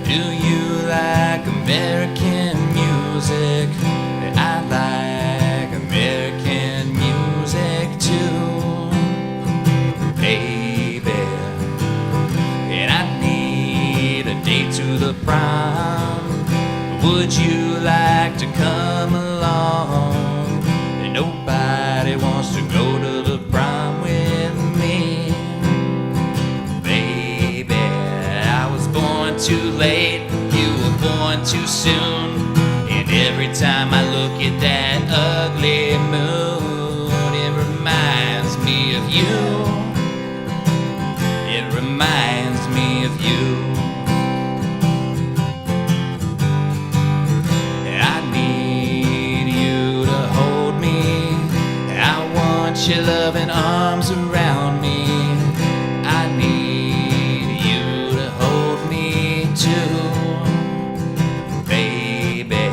Do you like American music? I like American music too, baby. And I need a date to the prom. Would you like to come along? And nobody wants to go to the prom with me, baby. I was born too late, you were born too soon. And every time I look at that ugly moon, it reminds me of you. It reminds me of you. I need you to hold me. I want your loving arms around me. I need you to hold me too, baby.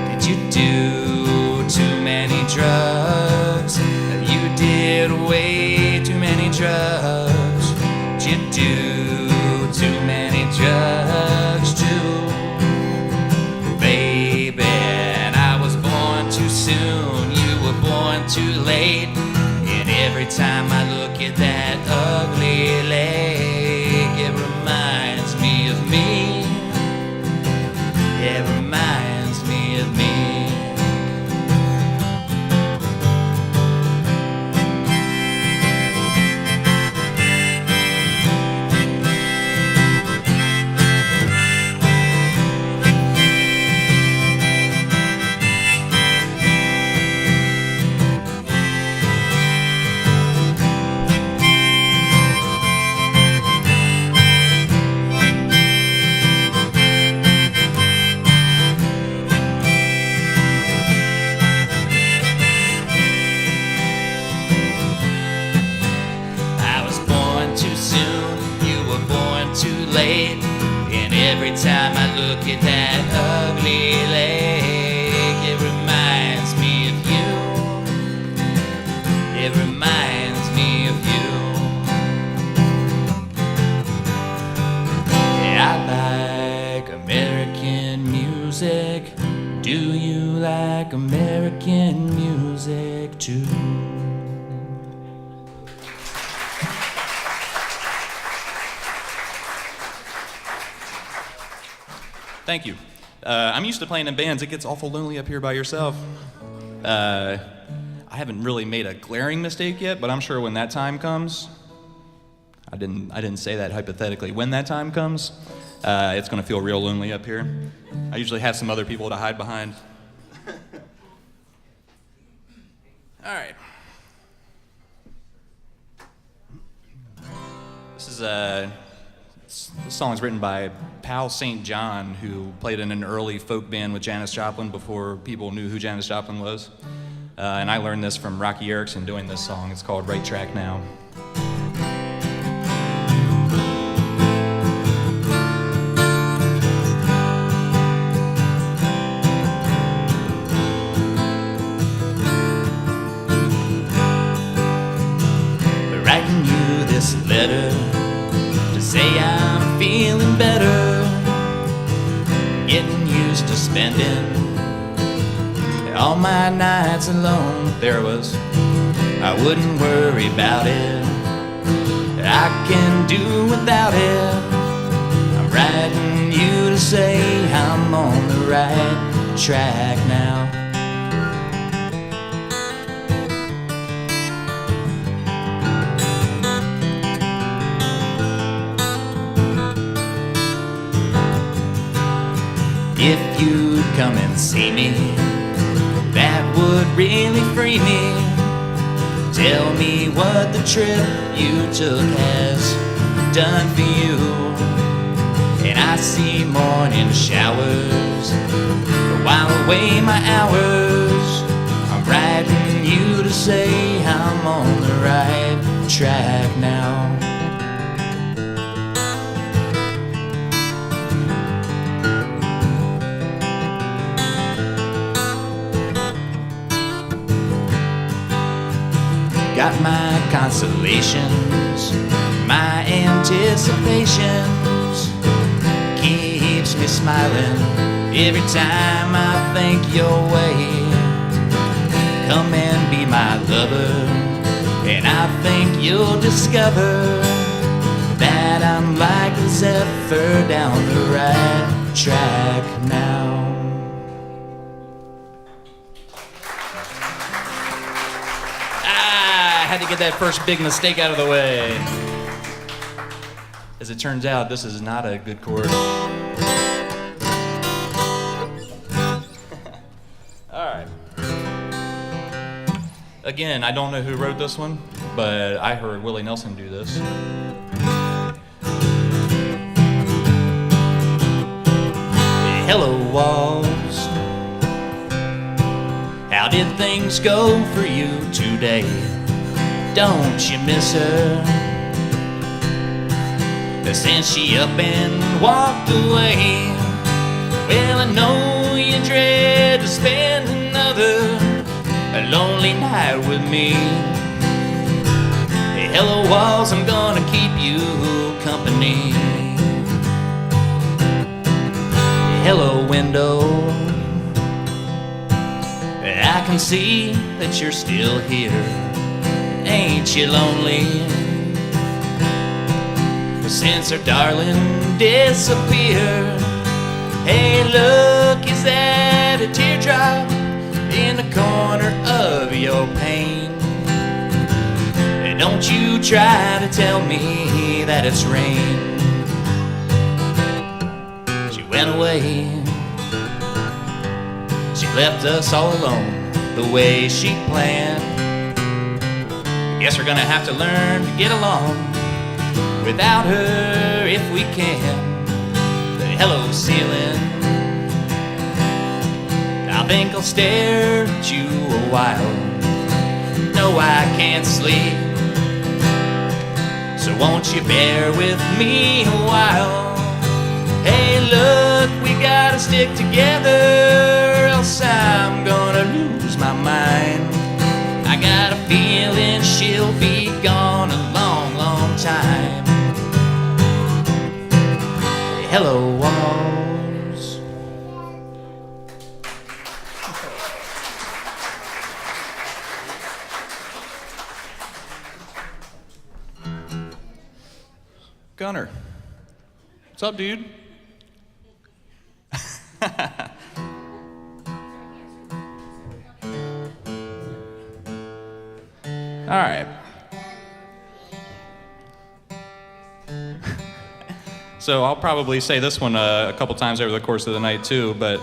Did you do too many drugs? You did way too many drugs. Did you do too many drugs too, baby? And I was born too soon, you were born too late. And every time I look at that ugly leg, it reminds me of me. It reminds me of me. Every time I look at that ugly leg, it reminds me of you. It reminds me of you. I like American music. Do you like American music too? Thank you. I'm used to playing in bands. It gets awful lonely up here by yourself. I haven't really made a glaring mistake yet, but I'm sure when that time comes, I didn't say that hypothetically. When that time comes, it's gonna feel real lonely up here. I usually have some other people to hide behind. All right. This song's written by Pal St. John, who played in an early folk band with Janis Joplin before people knew who Janis Joplin was. And I learned this from Rocky Erickson doing this song. It's called Right Track Now. Writing you this letter to say I'm feeling better, getting used to spending all my nights alone. There was, I wouldn't worry about it, I can do without it. I'm writing you to say I'm on the right track now. If you'd come and see me, that would really free me. Tell me what the trip you took has done for you. And I see morning showers while away my hours. I'm writing you to say I'm on the right track now. got my consolations, my anticipations. Keeps me smiling every time I think your way. Come and be my lover, and I think you'll discover that I'm like a zephyr down the right track now. I had to get that first big mistake out of the way. As it turns out, this is not a good chord. All right. Again, I don't know who wrote this one, but I heard Willie Nelson do this. Hello, walls. How did things go for you today? Don't you miss her? Since she up and walked away. Well, I know you dread to spend another lonely night with me. Hey, hello, walls, I'm gonna keep you company. Hello, window, I can see that you're still here. Ain't you lonely? Since her darling disappeared. Hey, look, is that a teardrop in the corner of your pain? And don't you try to tell me that it's rain. She went away. She left us all alone the way she planned. Guess we're gonna have to learn to get along without her if we can. The hello ceiling, I think I'll stare at you a while. No, I can't sleep, so won't you bear with me a while? Hey, look, we gotta stick together, else I'm gonna lose my mind. I got a feeling she'll be gone a long, long time. Hello, walls. Gunner. What's up, dude? All right. So I'll probably say this one a couple times over the course of the night too, but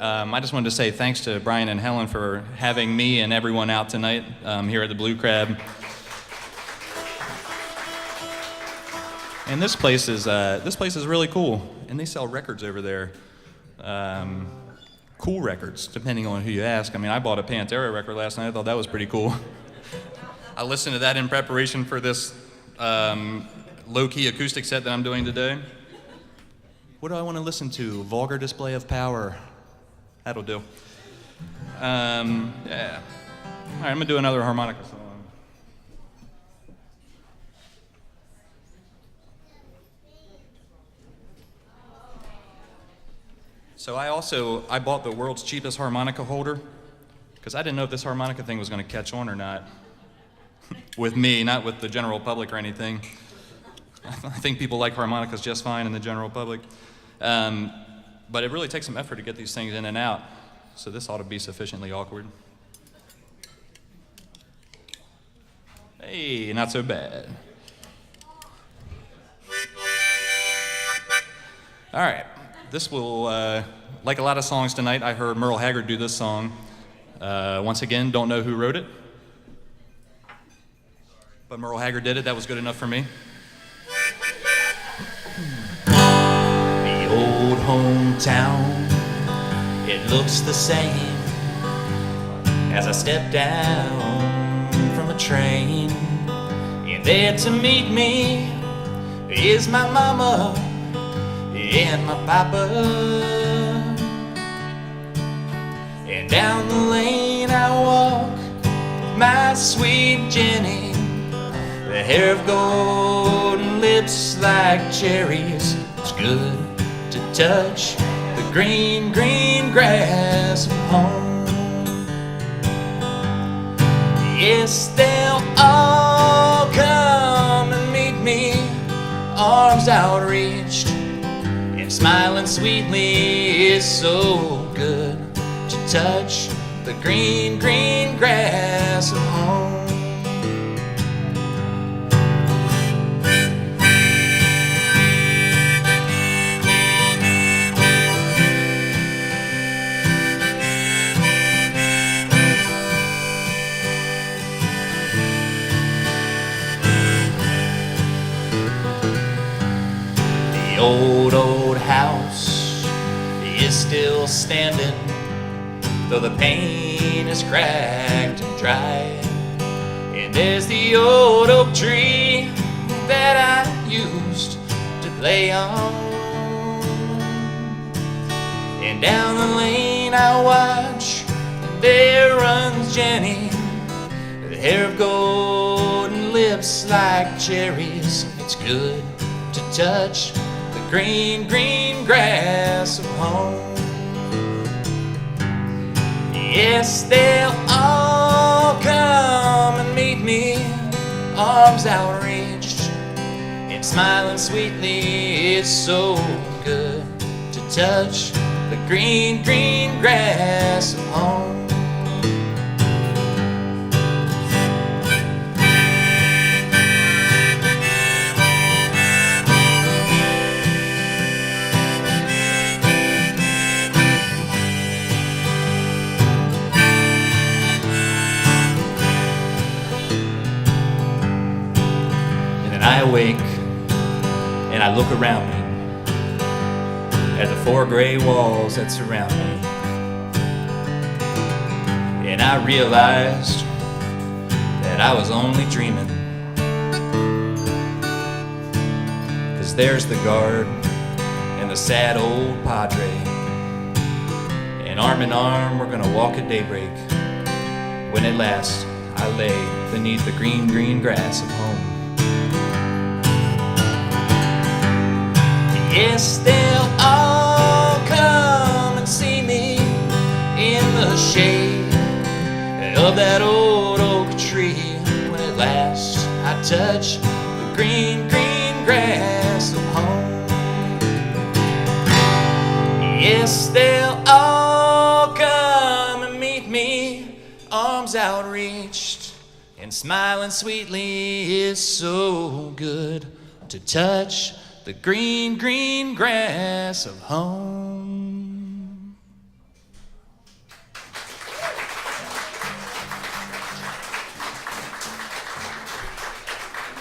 I just wanted to say thanks to Brian and Helen for having me and everyone out tonight here at the Blue Crab. And this place is really cool, and they sell records over there. Cool records, depending on who you ask. I mean, I bought a Pantera record last night. I thought that was pretty cool. I listened to that in preparation for this low-key acoustic set that I'm doing today. What do I want to listen to? Vulgar Display of Power. That'll do. Yeah. All right, I'm gonna do another harmonica song. So I bought the world's cheapest harmonica holder because I didn't know if this harmonica thing was going to catch on or not. With me, not with the general public or anything. I think people like harmonicas just fine in the general public. But it really takes some effort to get these things in and out, so this ought to be sufficiently awkward. Hey, not so bad. All right, this will, like a lot of songs tonight, I heard Merle Haggard do this song. Once again, don't know who wrote it, but Merle Haggard did it. That was good enough for me. The old hometown, it looks the same as I step down from a train. And there to meet me is my mama and my papa. And down the lane I walk, my sweet Jenny. The hair of gold and lips like cherries. It's good to touch the green, green grass of home. Yes, they'll all come and meet me, arms outreached, and smiling sweetly. Is so good to touch the green, green grass of home. The old house is still standing, though the paint is cracked and dry. And there's the old oak tree that I used to play on. And down the lane I watch, and there runs Jenny, with hair of gold and lips like cherries. It's good to touch the green, green grass of home. Yes, they'll all come and meet me, arms outreached, and smiling sweetly. It's so good to touch the green, green grass of home. I awake and I look around me at the four gray walls that surround me, and I realized that I was only dreaming. 'Cause there's the guard and the sad old padre, and arm in arm we're gonna walk at daybreak, when at last I lay beneath the green, green grass of home. Yes, they'll all come and see me in the shade of that old oak tree, when at last I touch the green, green grass of home. Yes, they'll all come and meet me, arms outreached, and smiling sweetly. Is so good to touch the green, green grass of home.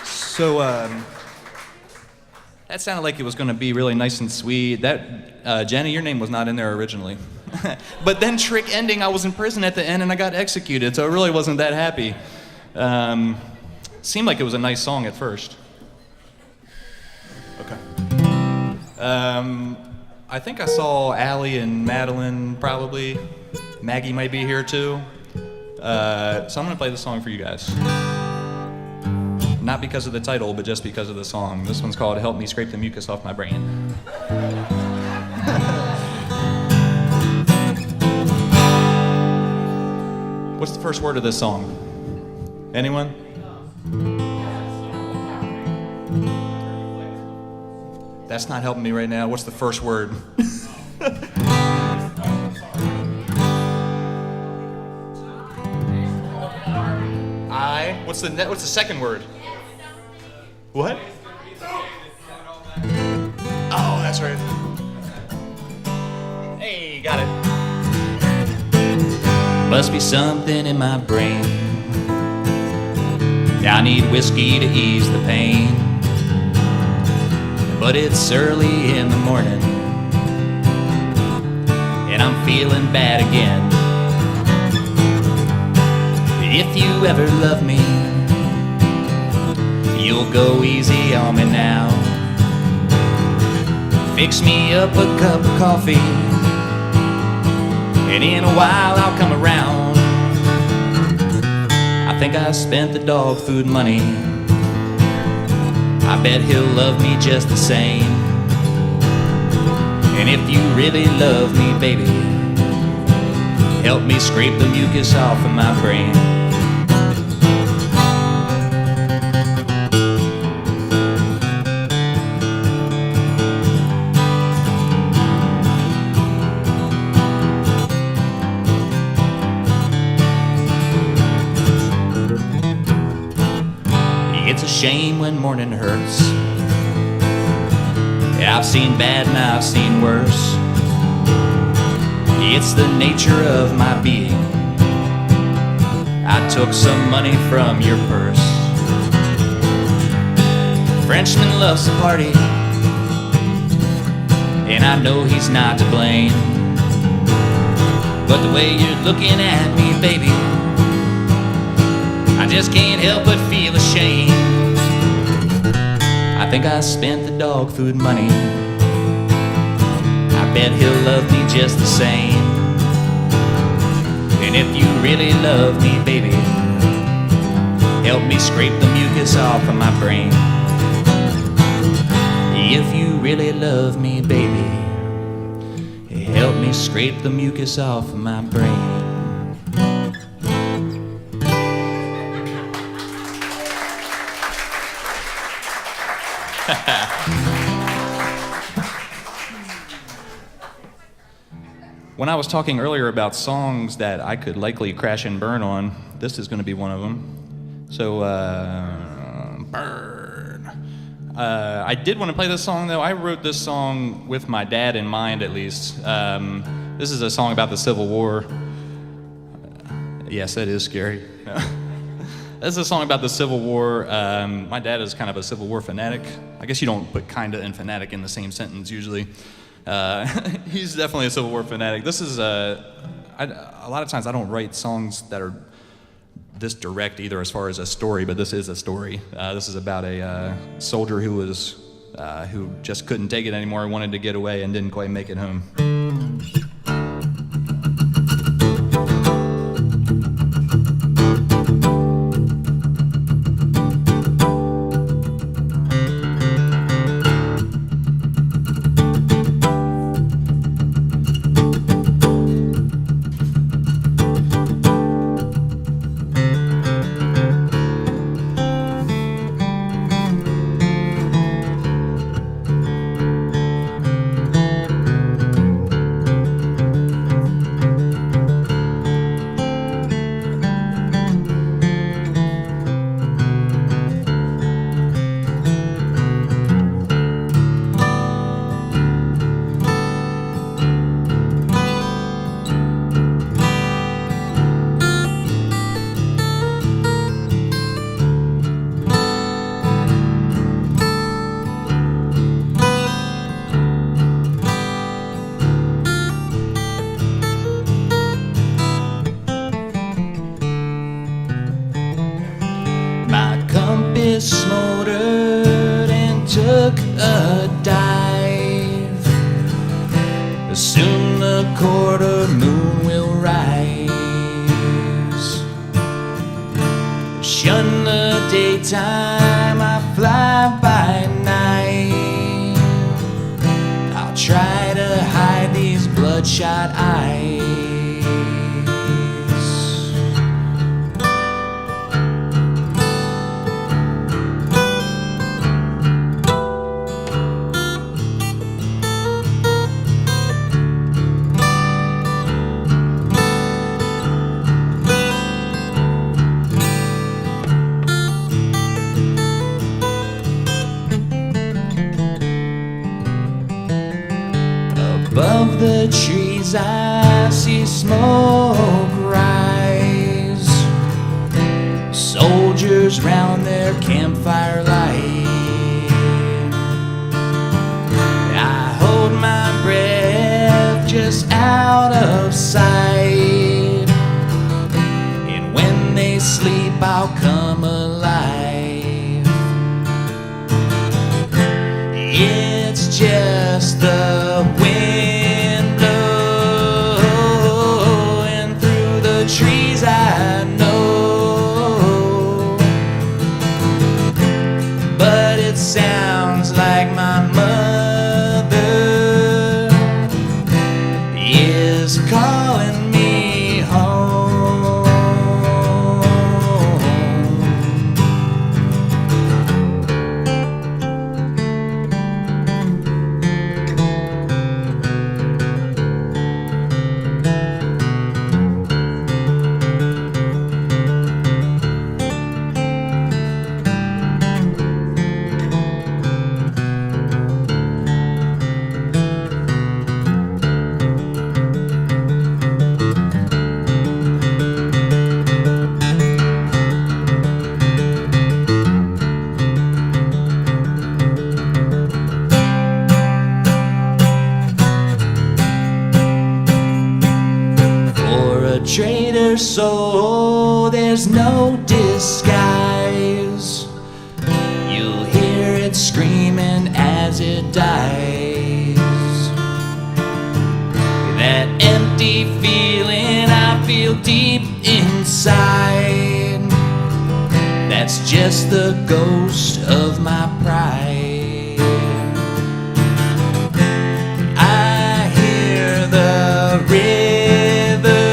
So, that sounded like it was going to be really nice and sweet. That, Jenny, your name was not in there originally. But then trick ending, I was in prison at the end and I got executed, so I really wasn't that happy. Seemed like it was a nice song at first. Okay. I think I saw Allie and Madeline, probably. Maggie might be here too. So I'm gonna play this song for you guys. Not because of the title, but just because of the song. This one's called Help Me Scrape the Mucus Off My Brain. What's the first word of this song? Anyone? That's not helping me right now. What's the first word? I. What's the second word? What? Oh, that's right. Hey, got it. Must be something in my brain. I need whiskey to ease the pain, but it's early in the morning and I'm feeling bad again. If you ever love me, you'll go easy on me now. Fix me up a cup of coffee, and in a while I'll come around. I think I spent the dog food money. I bet he'll love me just the same. And if you really love me, baby, help me scrape the mucus off of my brain. It's a shame when morning hurts. I've seen bad and I've seen worse. It's the nature of my being. I took some money from your purse. Frenchman loves to party, and I know he's not to blame. But the way you're looking at me, baby, I just can't help but feel ashamed. I think I spent the dog food money. I bet he'll love me just the same. And if you really love me, baby, help me scrape the mucus off of my brain. If you really love me, baby, help me scrape the mucus off of my brain. When I was talking earlier about songs that I could likely crash and burn on, this is going to be one of them. So, burn. I did want to play this song, though. I wrote this song with my dad in mind, at least. This is a song about the Civil War. Yes, that is scary. This is a song about the Civil War. My dad is kind of a Civil War fanatic. I guess you don't put kinda and fanatic in the same sentence usually. He's definitely a Civil War fanatic. This is a lot of times I don't write songs that are this direct either as far as a story, but this is a story. This is about a soldier who just couldn't take it anymore, wanted to get away and didn't quite make it home. Smoldered and took a dive. Soon the quarter moon will rise. Shun the daytime, I fly by night. I'll try to hide these bloodshot eyes. Above the trees I see smoke rise. Soldiers round their campfire light. I hold my breath just out of sight. And when they sleep I'll come alive. It's just the wind blowing through the trees, I know. dies. That empty feeling I feel deep inside, that's just the ghost of my pride. I hear the river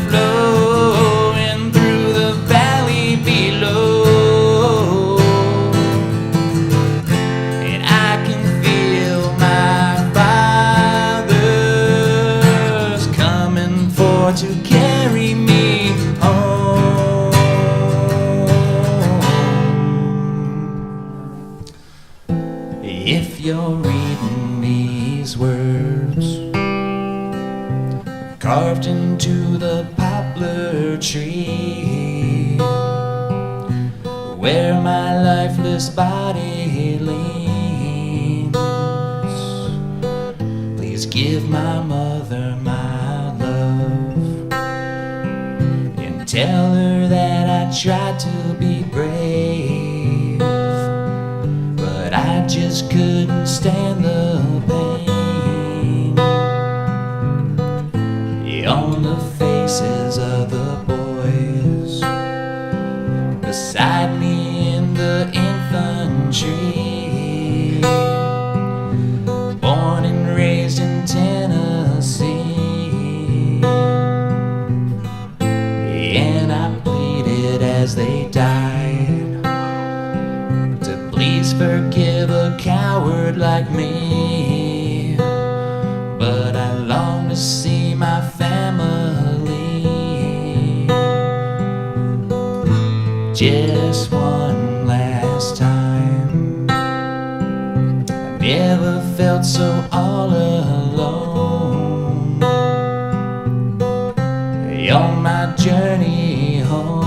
flowing through the valley below, and I can feel my father's coming for to carry me home. If you're reading these words carved into the poplar tree, where my lifeless body leans, please give my mother my love and tell her that I tried to be brave, but I just couldn't stand the pain on the faces of the boys beside me in the infantry, born and raised in Tennessee. And I pleaded as they died to please forgive a coward like me, but I long to see my family just one last time. I never felt so all alone on my journey home.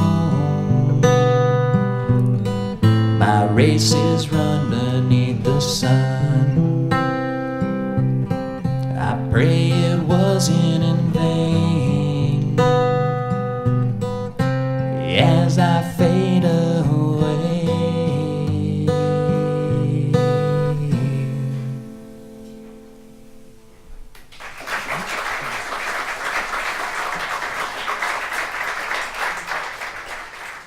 My race is run beneath the sun. I pray it wasn't in vain as I fade away.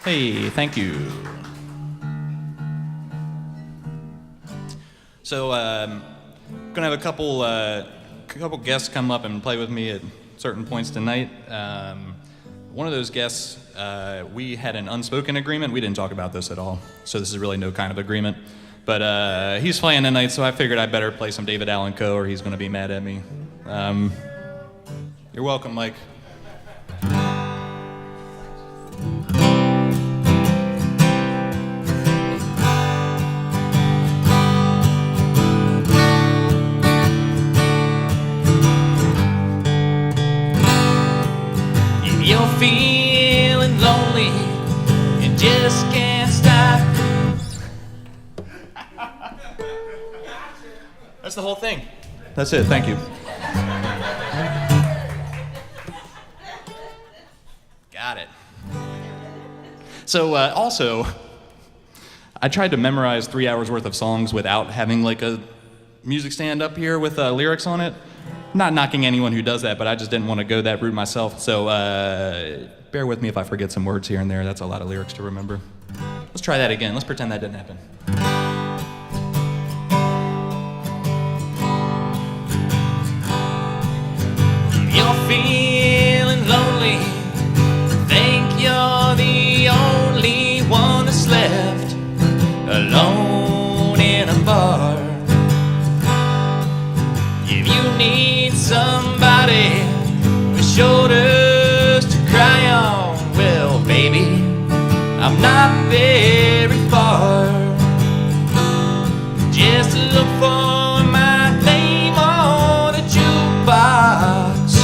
Hey, thank you. So, gonna have a couple guests come up and play with me at certain points tonight. One of those guests, we had an unspoken agreement. We didn't talk about this at all, so this is really no kind of agreement. But he's playing tonight, so I figured I better play some David Allan Coe, or he's gonna be mad at me. You're welcome, Mike. You're feeling lonely and just can't stop. That's the whole thing. That's it, thank you. Got it. So, also, I tried to memorize 3 hours worth of songs without having like a music stand up here with lyrics on it. Not knocking anyone who does that, but I just didn't want to go that route myself. So bear with me if I forget some words here and there. That's a lot of lyrics to remember. Let's try that again. Let's pretend that didn't happen. You're feeling lonely, think you're the only one that's left alone in a bar. If you need somebody with shoulders to cry on, well, baby, I'm not very far. Just look for my name on a jukebox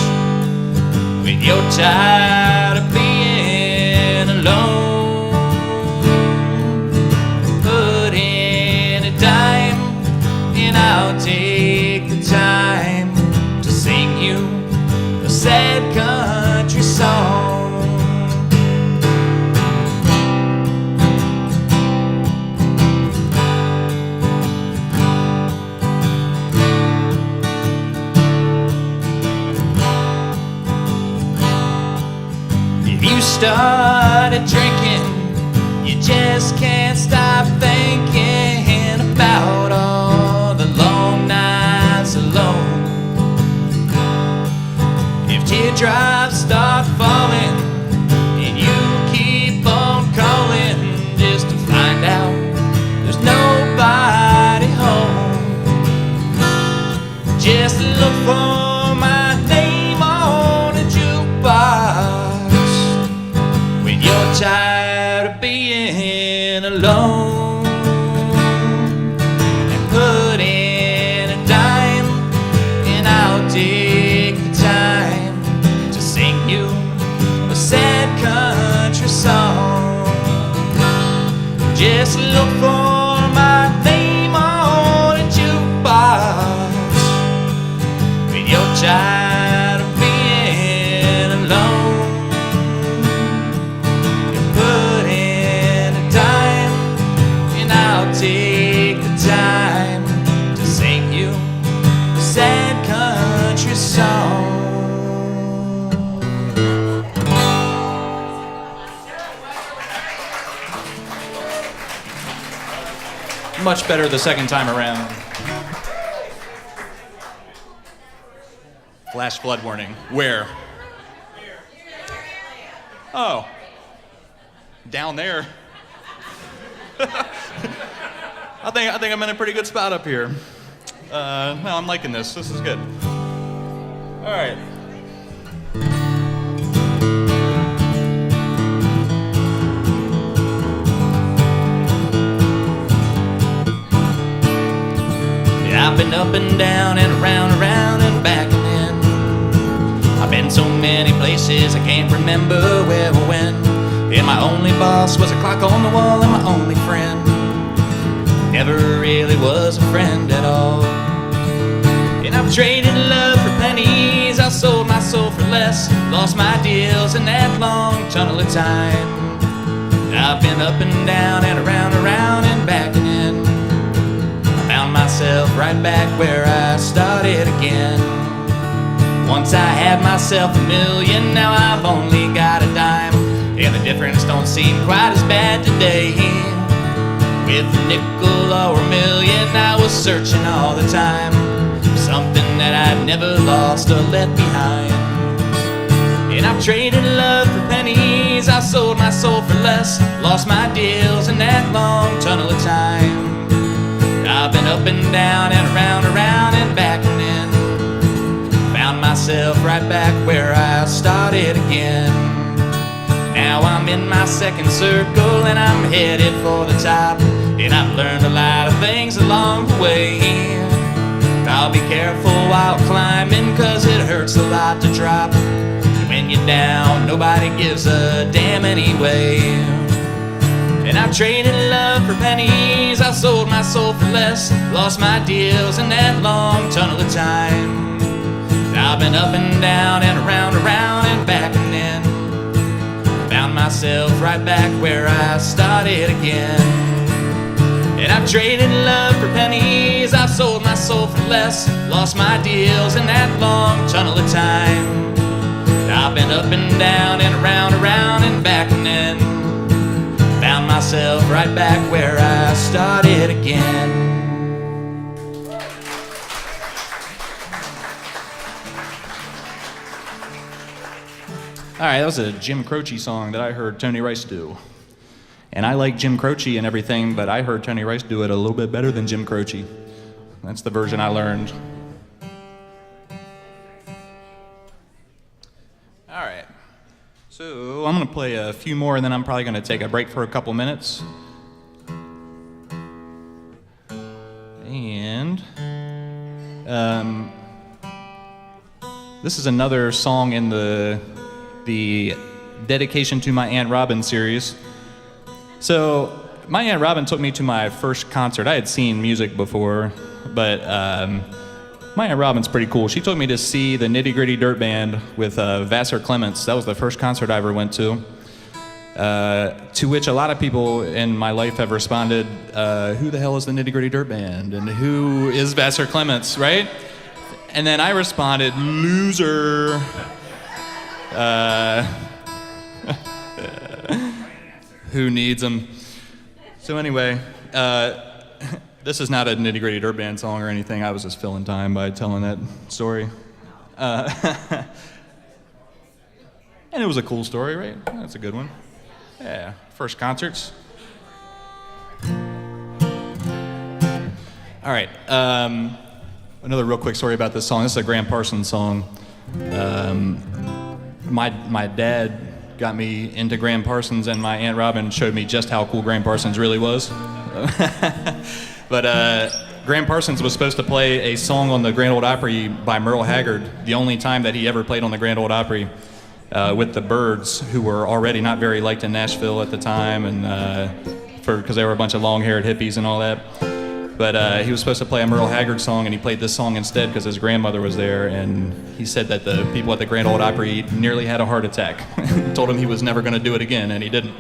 when you're tired of being alone. Put in a dime and I'll take the time to sing you a sad country song. started drinking, you just can't stop thinking about all the long nights alone. If teardrops start falling and you keep on calling just to find out there's nobody home, just look for my name on a jukebox when you're tired of being alone, and put in a dime and I'll take the time to sing you a sad country song. Just look for my name on a jukebox when you're tired of being alone, and put in a dime and I'll take the time to sing you a sad country song. Much better the second time around. Flash flood warning. Where? Oh. Down there. I think I'm in a pretty good spot up here. No, I'm liking this. This is good. All right. I've been up and down and around and back and in. I've been so many places I can't remember where or when. And my only boss was a clock on the wall, and my only friend never really was a friend at all. And I've traded love for pennies, I sold my soul for less, lost my deals in that long tunnel of time. I've been up and down and around and back and in. Found myself right back where I started again. Once I had myself $1 million, now I've only got a dime, and the difference don't seem quite as bad today. With a nickel or $1 million, I was searching all the time for something that I'd never lost or left behind. And I've traded love for pennies, I sold my soul for less, lost my deals in that long tunnel of time. I've been up and down and around and back and in. Found myself right back where I started again. Now I'm in my second circle and I'm headed for the top. And I've learned a lot of things along the way. I'll be careful while climbing, cause it hurts a lot to drop. And when you're down, nobody gives a damn anyway. And I've traded love for pennies, I sold my soul for less, lost my deals in that long tunnel of time. I've been up and down and around and back and in. Found myself right back where I started again. And I've traded love for pennies, I sold my soul for less, lost my deals in that long tunnel of time. I've been up and down and around and back and in. Found myself right back where I started again. All right, that was a Jim Croce song that I heard Tony Rice do. And I like Jim Croce and everything, but I heard Tony Rice do it a little bit better than Jim Croce. That's the version I learned. All right. So I'm going to play a few more, and then I'm probably going to take a break for a couple minutes. And this is another song in the Dedication to My Aunt Robin series. So my Aunt Robin took me to my first concert. I had seen music before, but my Aunt Robin's pretty cool. She took me to see the Nitty Gritty Dirt Band with Vassar Clements. That was the first concert I ever went to which a lot of people in my life have responded, who the hell is the Nitty Gritty Dirt Band? And who is Vassar Clements, right? And then I responded, loser. Who needs them? So anyway, this is not a Nitty Gritty Dirt Band song or anything. I was just filling time by telling that story. And it was a cool story, right? That's a good one. Yeah, first concerts. All right, another real quick story about this song. This is a Graham Parsons song. My dad got me into Graham Parsons, and my Aunt Robin showed me just how cool Graham Parsons really was. But Graham Parsons was supposed to play a song on the Grand Ole Opry by Merle Haggard, the only time that he ever played on the Grand Ole Opry, with the Byrds, who were already not very liked in Nashville at the time, and because they were a bunch of long-haired hippies and all that. But he was supposed to play a Merle Haggard song, and he played this song instead because his grandmother was there, and he said that the people at the Grand Ole Opry nearly had a heart attack. Told him he was never going to do it again, and he didn't.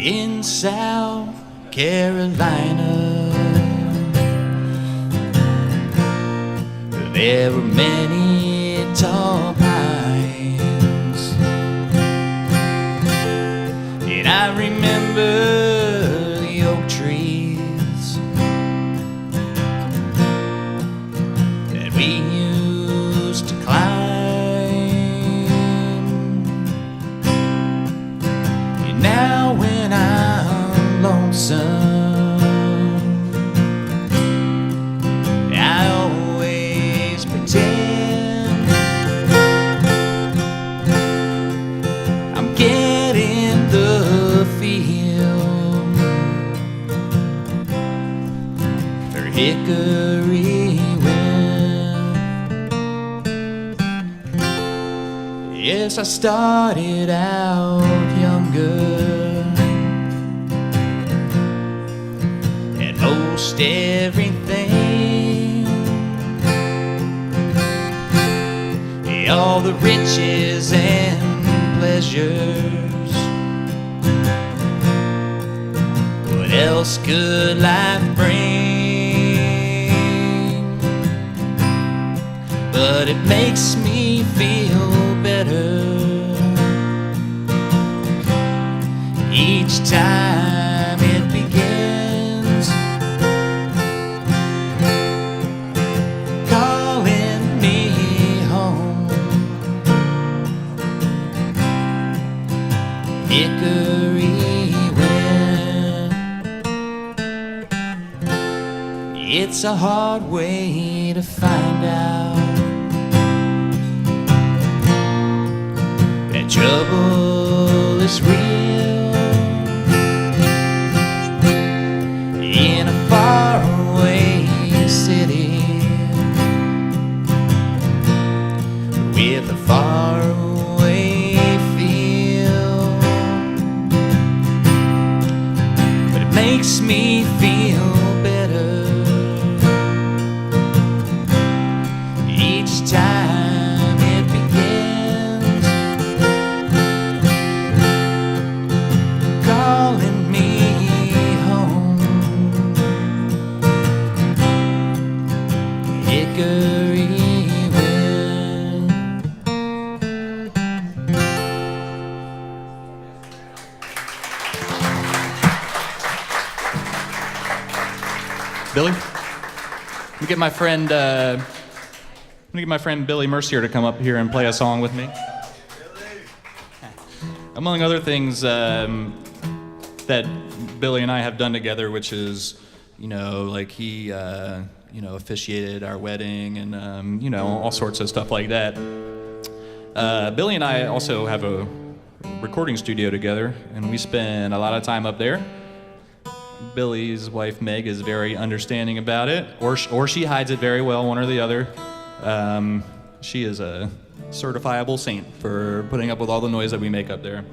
In South Carolina, there were many tall pines, and I remember the oak trees that we used to climb. And now when I'm lonesome, I'm getting the feel for hickory wind. Yes, I started out younger, and most everything, all the riches and pleasures, what else could life bring? But it makes me feel better each time it begins, calling me home. Hickory wind, it's a hard way to find out that trouble is real in a faraway city with a faraway feel. But it makes me feel better each time it begins, calling me home. Hickory wind. Billy? Let me get my friend, Billy Mercier to come up here and play a song with me. Among other things that Billy and I have done together, which is, like he, officiated our wedding and, all sorts of stuff like that. Billy and I also have a recording studio together, and we spend a lot of time up there. Billy's wife, Meg, is very understanding about it, or she hides it very well, one or the other. She is a certifiable saint for putting up with all the noise that we make up there.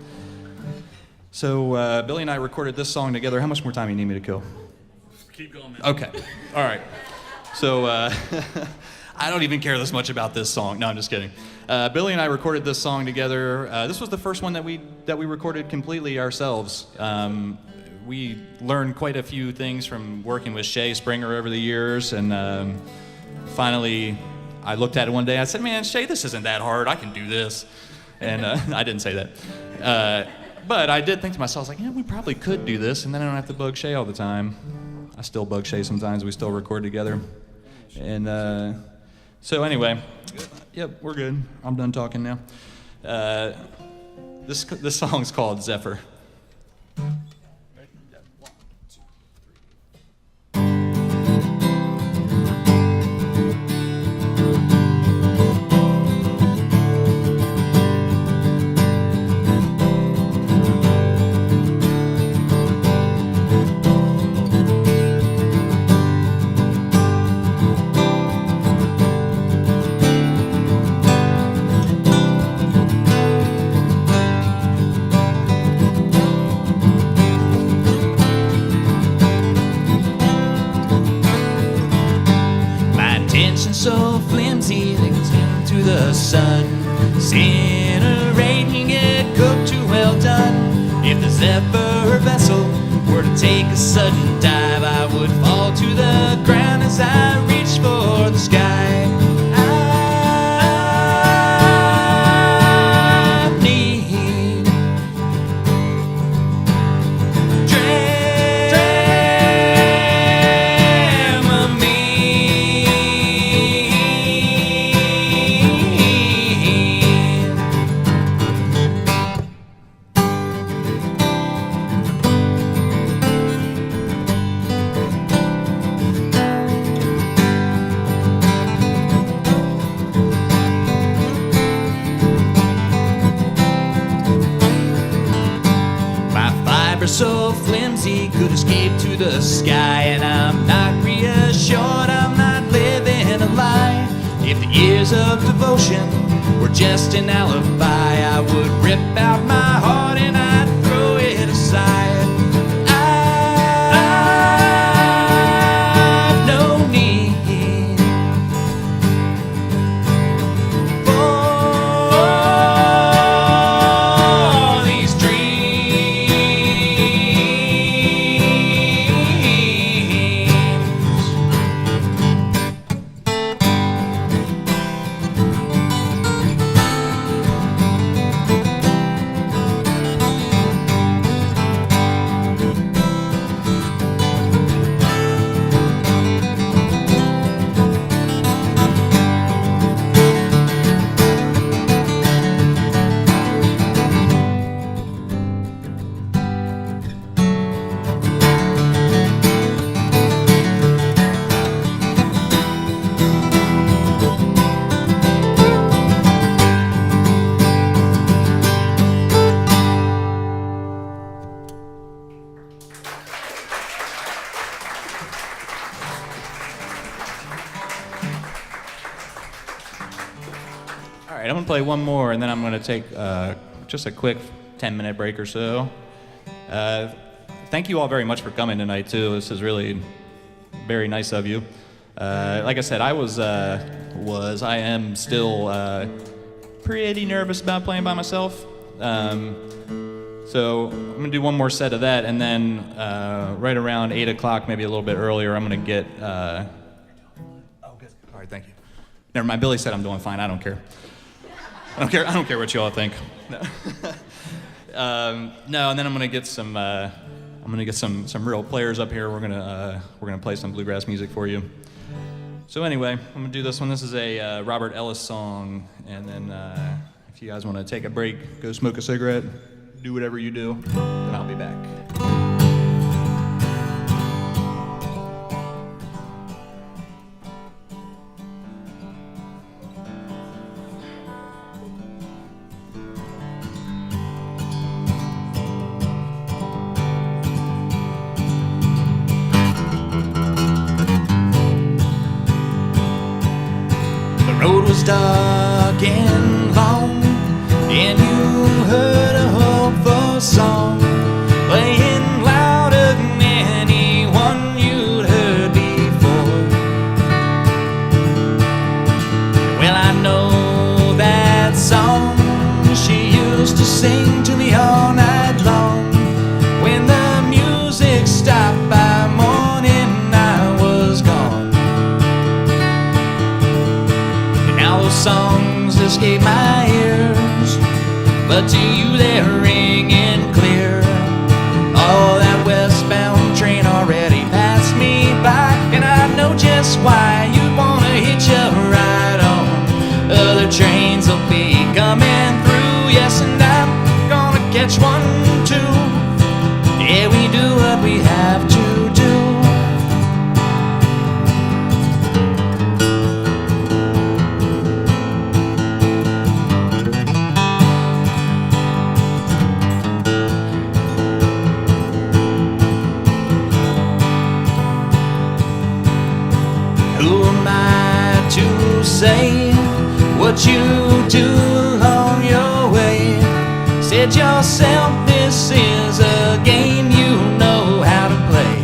So Billy and I recorded this song together. How much more time do you need me to kill? Keep going, man. Okay. All right. So I don't even care this much about this song. No, I'm just kidding. Billy and I recorded this song together. This was the first one that we recorded completely ourselves. we learned quite a few things from working with Shay Springer over the years, and finally I looked at it one day. I said, "Man, Shay, this isn't that hard. I can do this." And I didn't say that. But I did think to myself, I was like, yeah, we probably could do this, and then I don't have to bug Shay all the time. I still bug Shay sometimes. We still record together. And so anyway, yep, we're good. I'm done talking now. This song's called Zephyr. So flimsy they cling to the sun, incinerating it, cooked too well done. If the Zephyr vessel were to take a sudden dive, I would fall to the ground as I reach for the sky. I need so flimsy could escape to the sky, and I'm not reassured I'm not living a lie. If the years of devotion were just an alibi, I would rip out my heart and I'd throw it aside. I've no need for these All right, I'm gonna play one more, and then I'm gonna take just a quick 10-minute break or so. Thank you all very much for coming tonight too. This is really very nice of you. Like I said, I am still pretty nervous about playing by myself. So I'm gonna do one more set of that, and then right around 8 o'clock, maybe a little bit earlier, I'm gonna get. Oh, good. All right, thank you. Never mind. Billy said I'm doing fine. I don't care. I don't care what you all think. No. No, and then I'm gonna get some real players up here. We're gonna play some bluegrass music for you. So anyway, I'm gonna do this one. This is a Robert Ellis song, and then if you guys want to take a break, go smoke a cigarette, do whatever you do, then I'll be back. Dark and long, and you heard a hopeful song playing louder than anyone you'd heard before. Well, I know that song she used to sing to me all night long when the music songs escape my ears, but to you they're ringing clear. Oh, that westbound train already passed me by, and I know just why you'd wanna hitch a ride on. Other trains will be coming through, yes, and I'm gonna catch one too. Yeah, we do what we have to do. Who am I to say what you do along your way? Said yourself, this is a game you know how to play.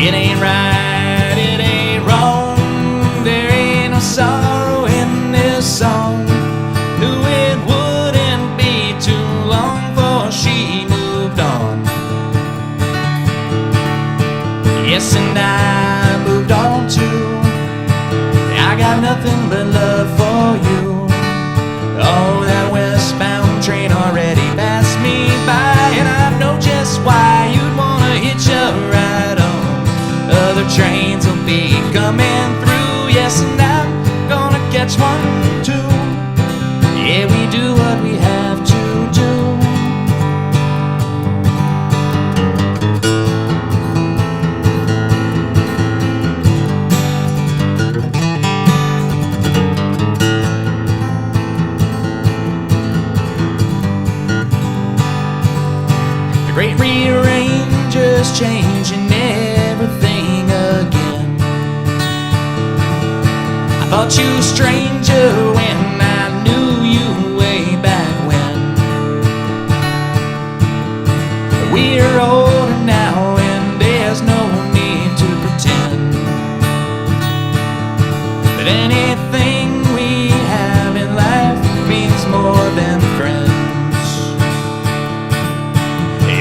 It ain't right, it ain't wrong, there ain't no sorrow in this song. Knew it wouldn't be too long before she moved on. Yes, and I moved on too. I got nothing but love for you. Oh, that westbound train already passed me by, and I know just why you'd wanna hitch a ride on. Other trains will be coming through, yes, and I'm gonna catch one too. Yeah, we do what we have to do. Great rearrangers changing everything again. I thought you a stranger when I knew you way back when. We're older now and there's no need to pretend that anything we have in life means more than friends.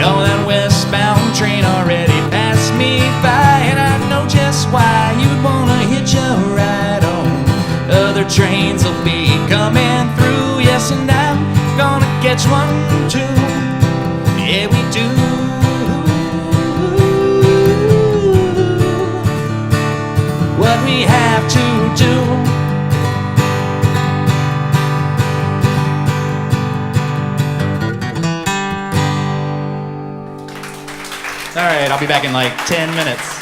Oh, that westbound train already passed me by, and I know just why you'd wanna hitch a ride on. Other trains will be coming through, yes, and I'm gonna catch one too. Yeah, we do what we have to do. All right, I'll be back in like 10 minutes.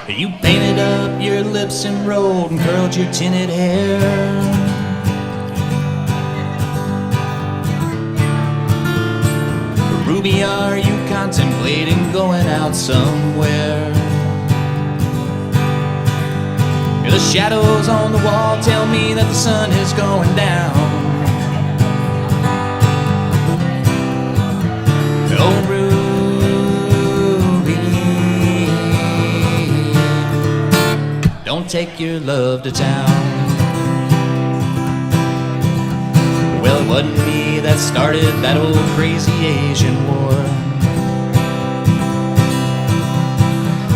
You painted up your lips and rolled and curled your tinted hair. Ruby, are you contemplating going out somewhere? The shadows on the wall tell me that the sun is going down. Oh, Ruby, don't take your love to town. Well, it wasn't me that started that old crazy Asian war,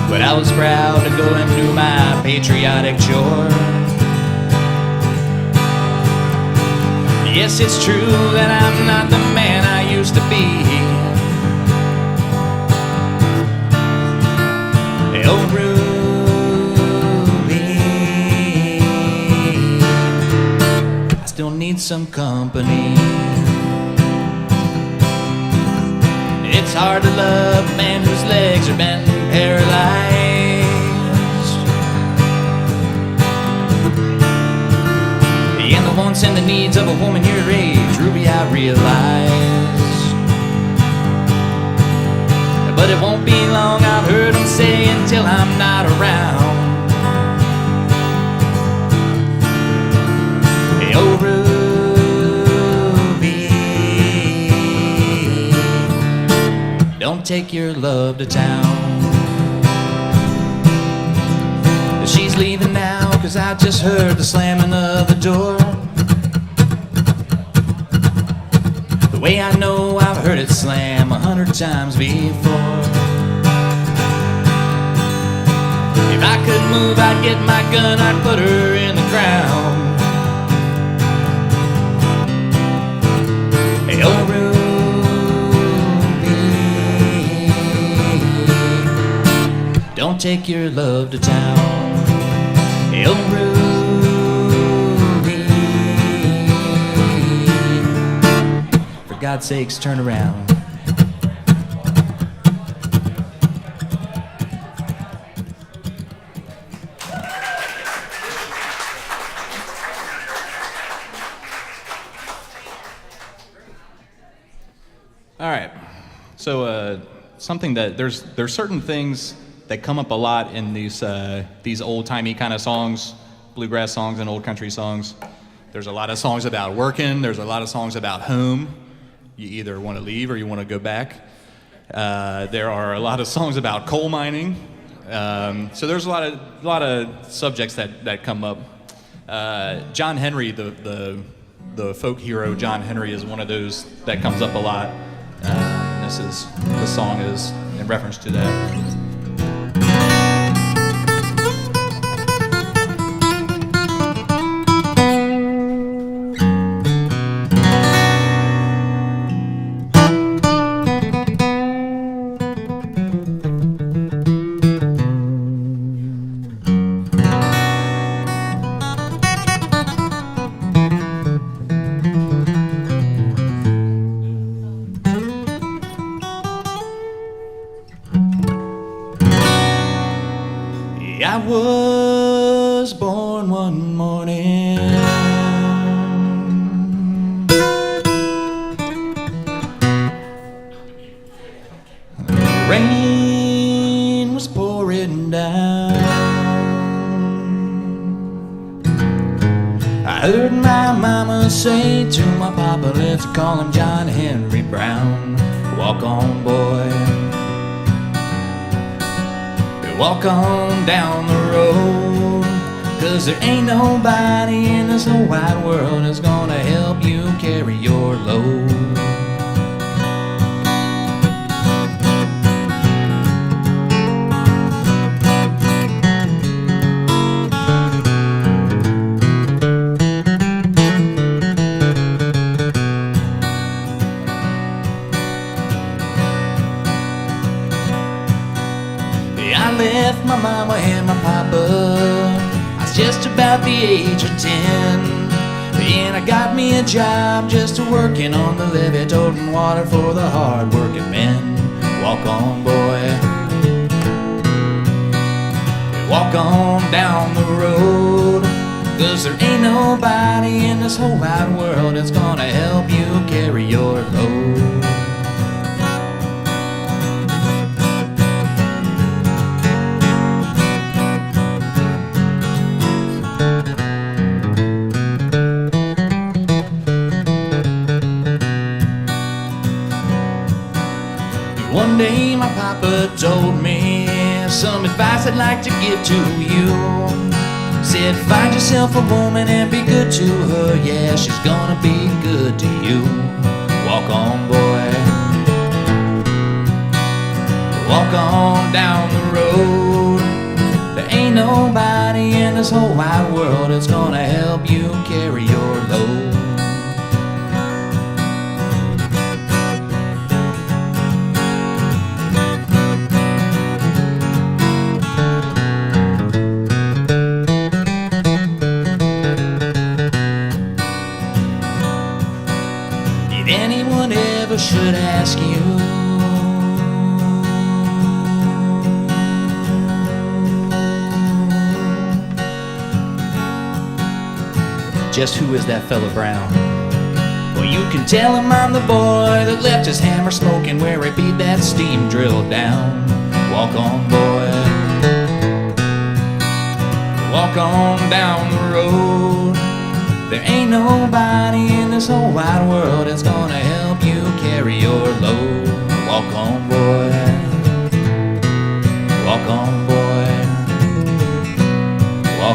but I was proud to go and do my patriotic chore. Yes, it's true that I'm not the man I used to be. Oh, Ruby, I still need some company. It's hard to love a man whose legs are bent and paralyzed, and the wants and the needs of a woman your age, Ruby, I realize. But it won't be long, I've heard them say, until I'm not around. Hey, oh, Ruby, don't take your love to town. She's he's leaving now, 'cause I just heard the slamming of the door. The way I know I've heard it slam 100 times before. If I could move, I'd get my gun, I'd put her in the ground. Hey, oh, Ruby, don't take your love to town. Hey, oh, Ruby, for God's sakes, turn around. All right. So something that there's certain things that come up a lot in these old-timey kind of songs, bluegrass songs and old country songs. There's a lot of songs about working. There's a lot of songs about home. You either want to leave or you want to go back. There are a lot of songs about coal mining. So there's a lot of subjects that come up. John Henry, the folk hero John Henry, is one of those that comes up a lot. The song is in reference to that. I was born one morning, the rain was pouring down. I heard my mama say to my papa, let's call him John Henry Brown. Walk on, boy. Walk on down the road, 'cause there ain't nobody in this whole wide world that's gonna help you carry your load. I left my mama and my papa, I was just about the age of 10. And I got me a job just working on the levee, toting water for the hard-working men. Walk on, boy. Walk on down the road, 'cause there ain't nobody in this whole wide world that's gonna help you carry your load. One day my papa told me some advice I'd like to give to you. Said find yourself a woman and be good to her, yeah, she's gonna be good to you. Walk on, boy. Walk on down the road. There ain't nobody in this whole wide world that's gonna help you carry your load. Anyone ever should ask you just who is that fella Brown? Well, you can tell him I'm the boy that left his hammer smoking where he beat that steam drill down. Walk on, boy. Walk on down the road. There ain't nobody in this whole wide world that's gonna help you carry your load. Walk on, boy. Walk on, boy.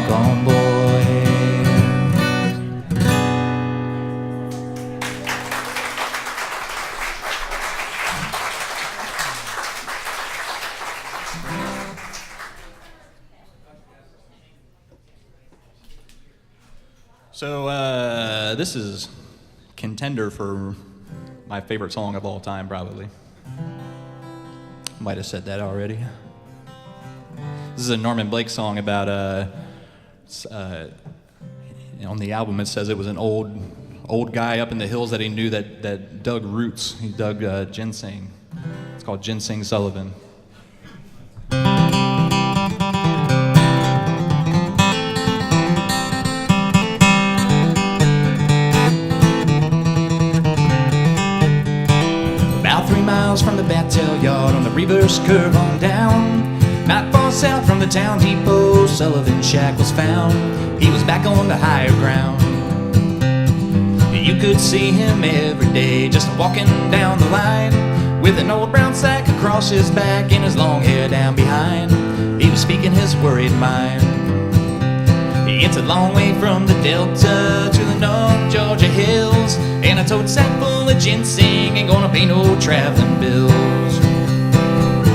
Walk on, boy. So this is contender for my favorite song of all time, probably. Might have said that already. This is a Norman Blake song about on the album it says it was an old guy up in the hills that he knew that dug roots. He dug ginseng. It's called Ginseng Sullivan. From the Battail Yard on the reverse curve on down. Not far south from the town depot, Sullivan's shack was found. He was back on the higher ground. You could see him every day just walking down the line with an old brown sack across his back and his long hair down behind. He was speaking his worried mind. It's a long way from the Delta to the North Georgia hills, and a tote sack full of ginseng ain't gonna pay no traveling bills.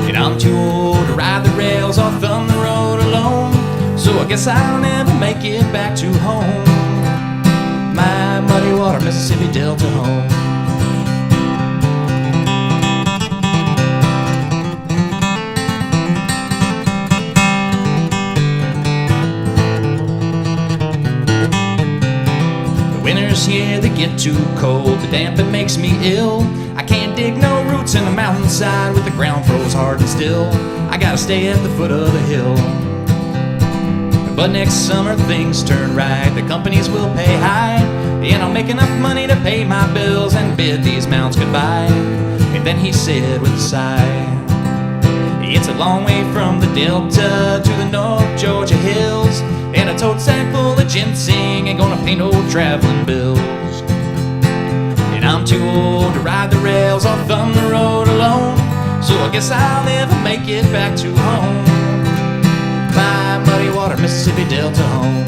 And I'm too old to ride the rails or thumb the road alone, so I guess I'll never make it back to home, my muddy water Mississippi Delta home. Winters here, they get too cold. The damp, it makes me ill. I can't dig no roots in the mountainside with the ground froze hard and still. I gotta stay at the foot of the hill. But next summer things turn right. The companies will pay high, and I'll make enough money to pay my bills and bid these mounts goodbye. And then he said with a sigh, it's a long way from the Delta to the North Georgia hills, and a tote sack full of ginseng ain't gonna pay no traveling bills. And I'm too old to ride the rails or thumb the road alone, so I guess I'll never make it back to home, my muddy water Mississippi Delta home.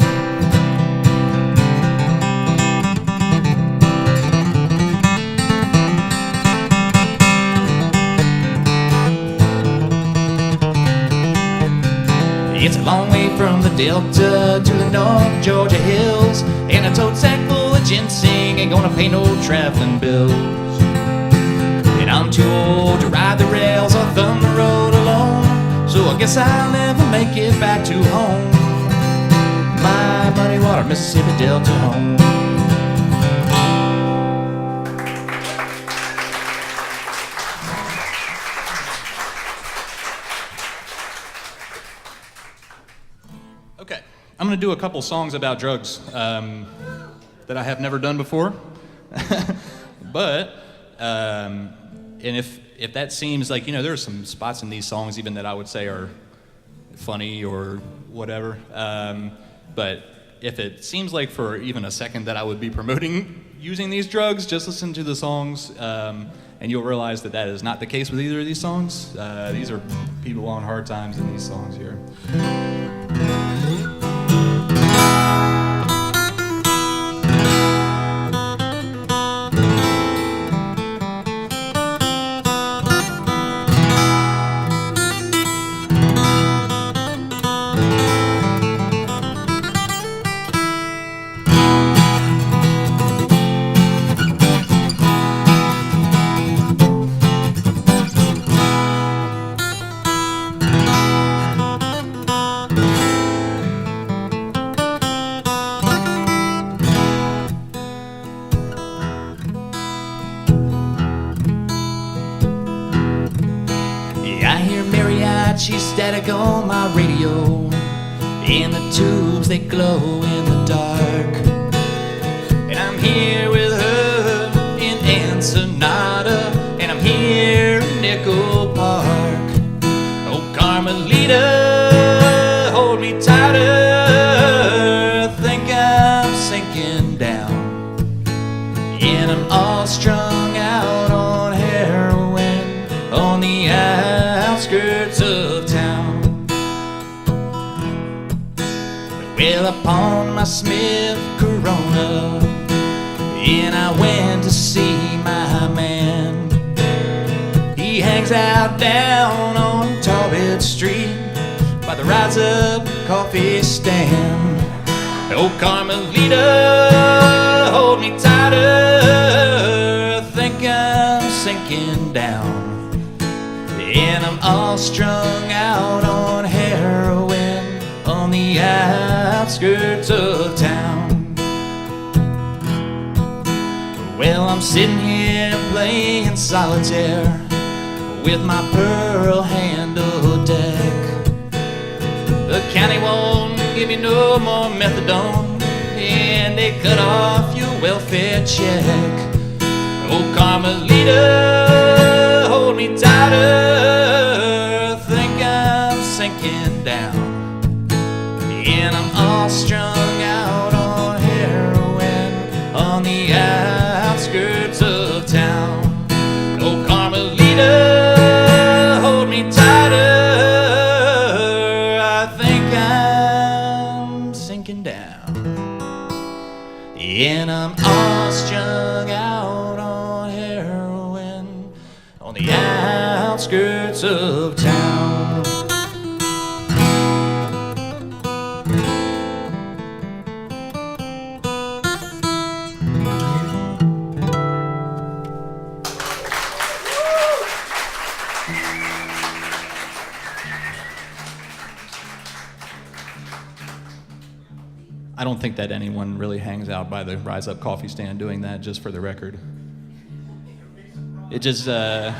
It's a long way from the Delta to the North Georgia hills, and a tote sack full of ginseng ain't gonna pay no traveling bills. And I'm too old to ride the rails or thumb the road alone, so I guess I'll never make it back to home, my muddy water Mississippi Delta home. Okay, I'm gonna do a couple songs about drugs that I have never done before. But, and if that seems like, you know, there are some spots in these songs even that I would say are funny or whatever. But if it seems like for even a second that I would be promoting using these drugs, just listen to the songs and you'll realize that that is not the case with either of these songs. These are people on hard times in these songs here. She's static on my radio, and the tubes they glow in the dark. And I'm here with her in Ensenada, and I'm here in Nickel Park. Oh, Carmelita, hold me tighter. Think I'm sinking down, and I'm all strung out on heroin on the outskirts of town. Well, Well, I pawned my Smith Corona and I went to see my man. He hangs out down on Talbot Street by the Rise Up coffee stand. Oh, Carmelita, hold me tighter. Think I'm sinking down, and I'm all strung out on heroin on the outskirts of town. Well, I'm sitting here playing solitaire with my pearl-handled deck. The county won't give me no more methadone, and they cut off your welfare check. Oh, Carmelita, hold me tighter. Think I'm sinking down, and I'm all strung out on heroin on the outskirts of town. Oh, Carmelita, hold me tighter. I think I'm sinking down, and I'm all strung out on heroin on the outskirts of town. I don't think that anyone really hangs out by the Rise Up coffee stand doing that, just for the record. It just, I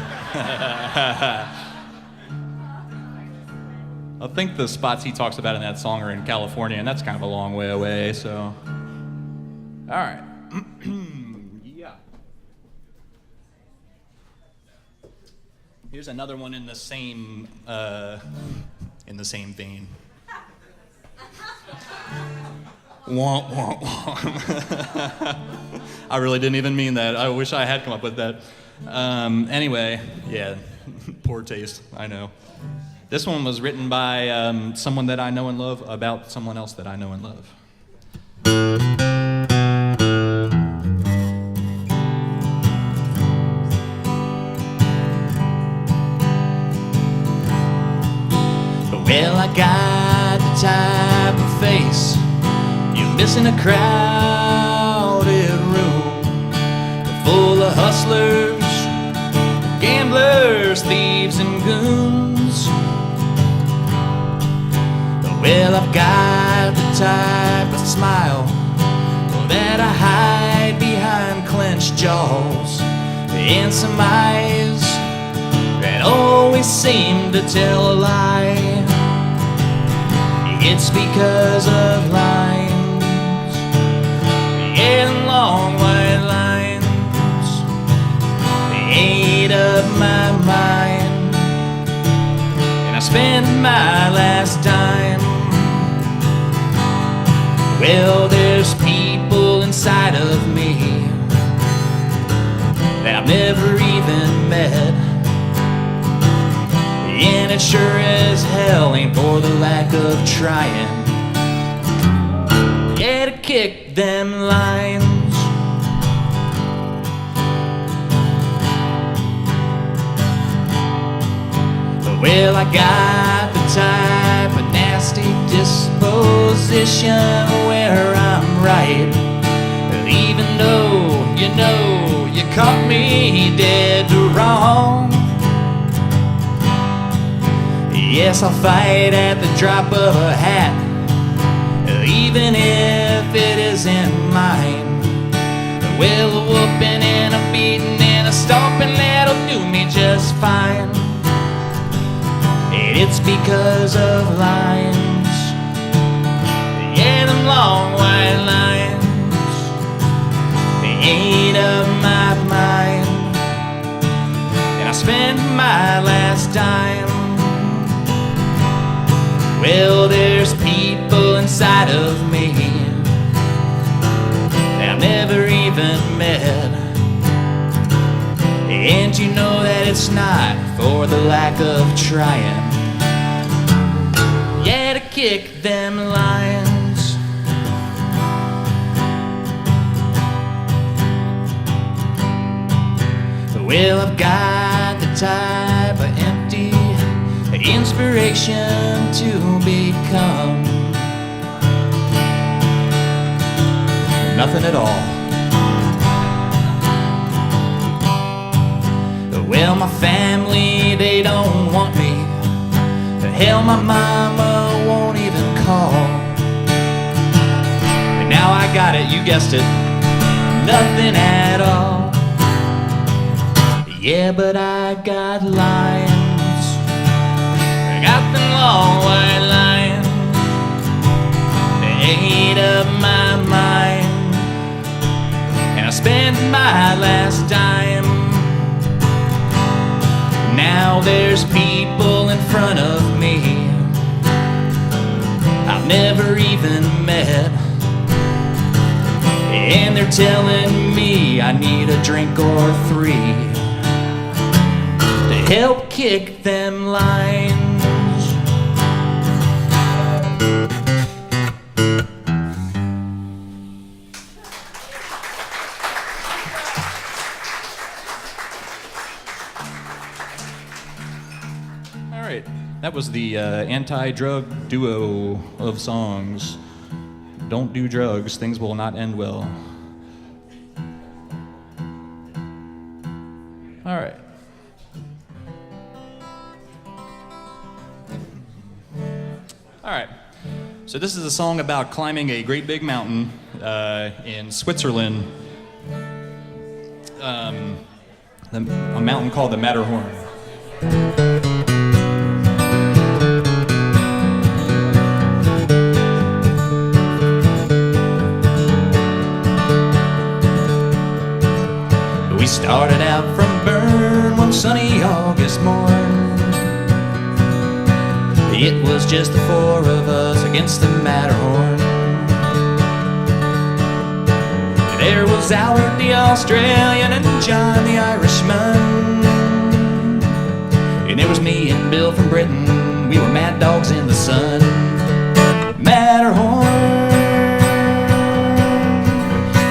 think the spots he talks about in that song are in California, and that's kind of a long way away, so. All right. Yeah. Here's another one in the same vein. Womp, womp, womp. I really didn't even mean that. I wish I had come up with that. Anyway, yeah, poor taste, I know. This one was written by someone that I know and love about someone else that I know and love. Well, I got the type of face you miss in a crowded room full of hustlers, gamblers, thieves, and goons. Well, I've got the type of smile that I hide behind clenched jaws and some eyes that always seem to tell a lie. It's because of lines, and long white lines. They ate up my mind, and I spent my last dime. Well, there's people inside of me that I've never even met, and it sure as hell ain't for the lack of trying. Yeah, to kick them lines. Well, I got the type of nasty disposition where I'm right, even though you know you caught me dead wrong. Yes, I'll fight at the drop of a hat, even if it isn't mine. Well, a whooping and a beating and a stomping, that'll do me just fine. And it's because of lines, yeah, them long white lines. They ate up my mind, and I spent my last dime. Well, there's people inside of me that I've never even met, and you know that it's not for the lack of trying. Yeah, to kick them lines. Well, I've got the type of empty inspiration to become nothing at all. Well, my family, they don't want me. Hell, my mama won't even call. And now I got it, you guessed it, nothing at all. Yeah, but I got lions. I got them long white lions. They ate up my mind, and I spent my last dime. Now there's people in front of me I've never even met, and they're telling me I need a drink or three to help kick them lines. That was the anti-drug duo of songs. Don't do drugs, things will not end well. All right. All right. So this is a song about climbing a great big mountain in Switzerland. A mountain called the Matterhorn. We started out from Bern one sunny August morn. It was just the four of us against the Matterhorn. There was Albert the Australian and John the Irishman, and there was me and Bill from Britain. We were mad dogs in the sun. Matterhorn,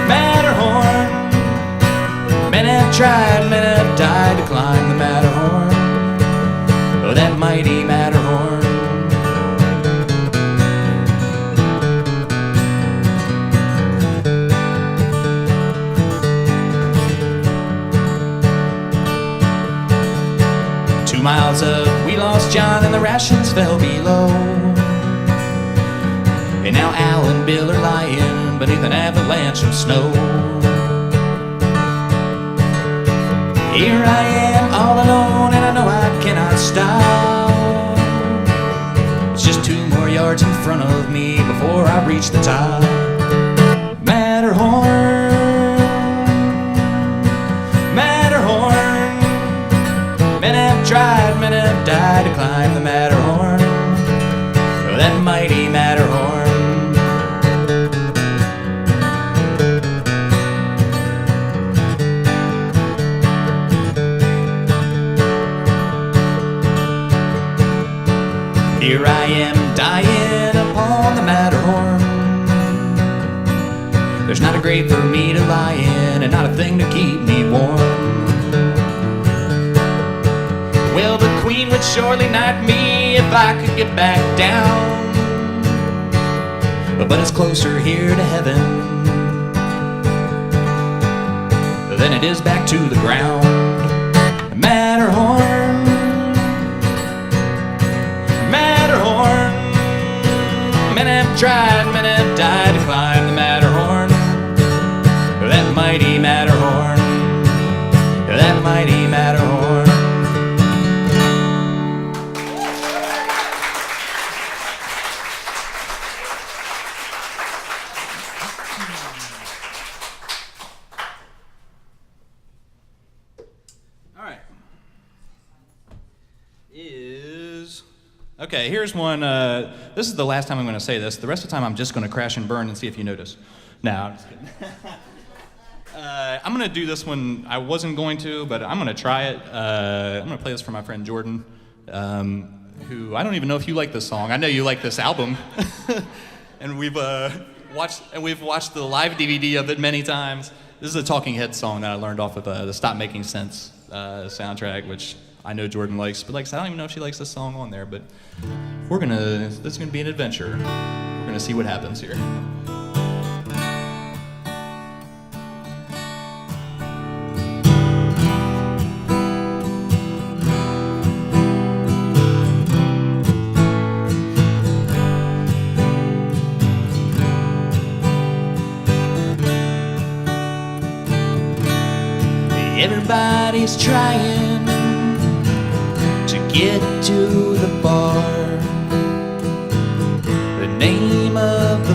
Matterhorn. Men have tried, men have died to climb the Matterhorn. Oh, that mighty Matterhorn. Miles up, we lost John and the rations fell below. And now Al and Bill are lying beneath an avalanche of snow. Here I am all alone and I know I cannot stop. It's just 2 more yards in front of me before I reach the top. Matterhorn, tried, men have died to climb the Matterhorn. Oh, that mighty Matterhorn. Here I am dying upon the Matterhorn. There's not a grave for me to lie in and not a thing to keep me warm. Well, the Queen would surely knight me if I could get back down. But it's closer here to heaven than it is back to the ground. Matterhorn, Matterhorn. Men have tried, men have died to climb the Matterhorn. That mighty Matterhorn, that mighty Matterhorn. Okay, here's one. This is the last time I'm going to say this. The rest of the time, I'm just going to crash and burn and see if you notice. No, I'm just kidding. I'm going to do this one. I wasn't going to, but I'm going to try it. I'm going to play this for my friend Jordan, who I don't even know if you like this song. I know you like this album, and we've watched the live DVD of it many times. This is a Talking Heads song that I learned off of the Stop Making Sense soundtrack, which I know Jordan likes, but I don't even know if she likes this song on there, but this is gonna be an adventure. We're gonna see what happens here. Everybody's trying to get to the bar. The name of the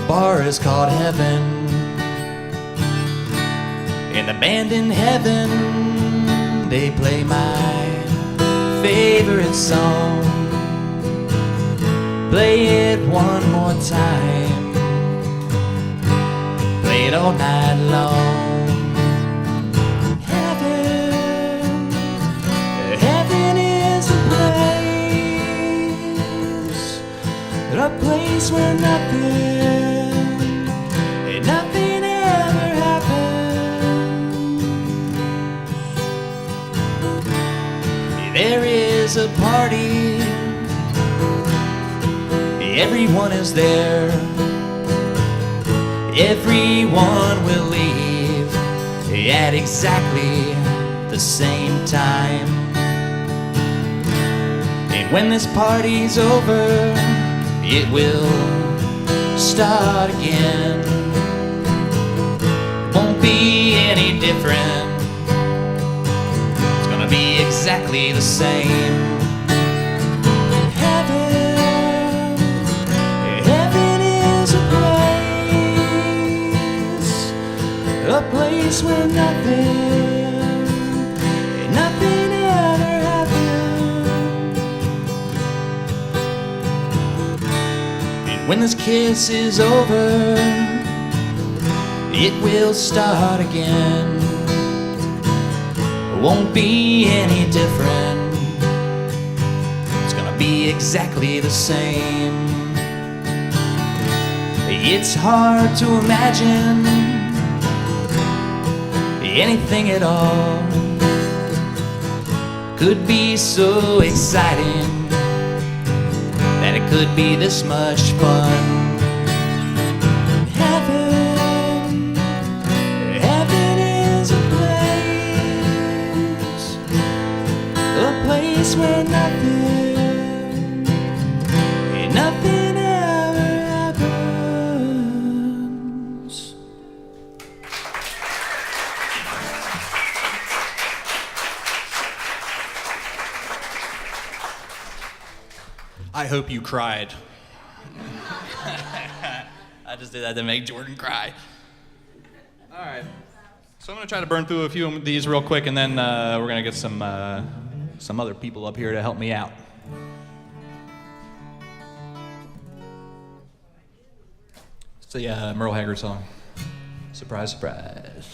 bar is called Heaven. And the band in heaven, they play my favorite song. Play it one more time. Play it all night long. Heaven is a place where nothing ever happens. There is a party, everyone is there. Everyone will leave at exactly the same time. And when this party's over, it will start again. Won't be any different. It's gonna be exactly the same. A place where nothing ever happened. And when this kiss is over, it will start again. It won't be any different. It's gonna be exactly the same. It's hard to imagine anything at all could be so exciting, that it could be this much fun. Heaven is a place where nothing ever happens. I hope you cried. I just did that to make Jordan cry. All right. So I'm going to try to burn through a few of these real quick, and then we're going to get some other people up here to help me out. So yeah, Merle Haggard song. Surprise, surprise.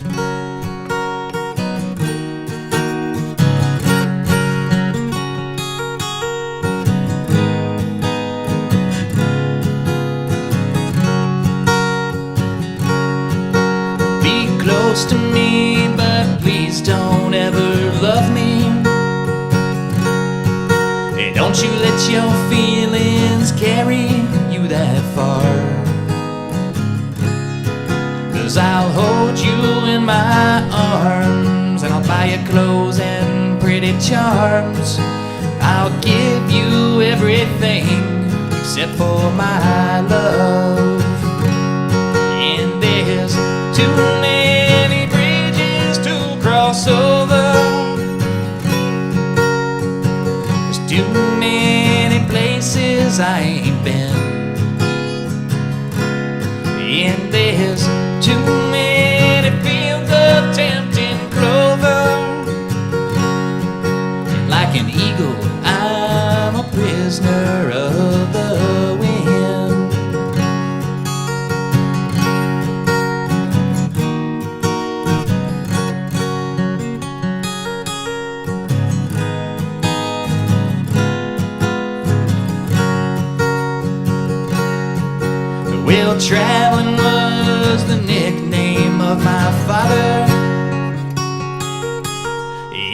Close to me, but please don't ever love me. Hey, don't you let your feelings carry you that far. 'Cause I'll hold you in my arms, and I'll buy you clothes and pretty charms. I'll give you everything except for my love. And there's too many bridges to cross over. There's too many places I ain't been. And there's too many fields of tempting clover. And like an eagle, I'm a prisoner of the wind. Well, traveling was the nickname of my father.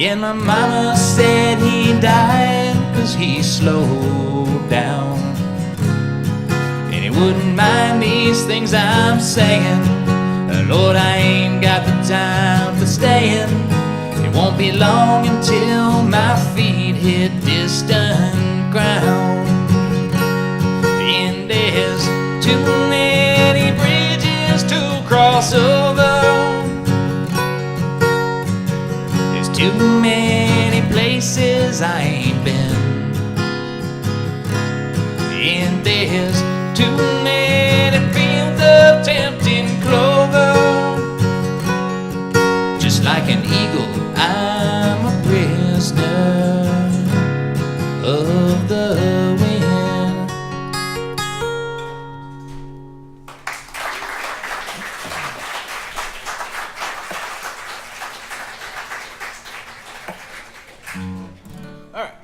And my mama said he died 'cause he slowed down. And he wouldn't mind these things I'm saying. Lord, I ain't got the time for staying. It won't be long until my feet hit distant ground. And there's too many bridges to cross over. There's too many places I ain't been. And there's too many fields of tempting clover. Just like an eagle, I'm a prisoner of the wind. All right.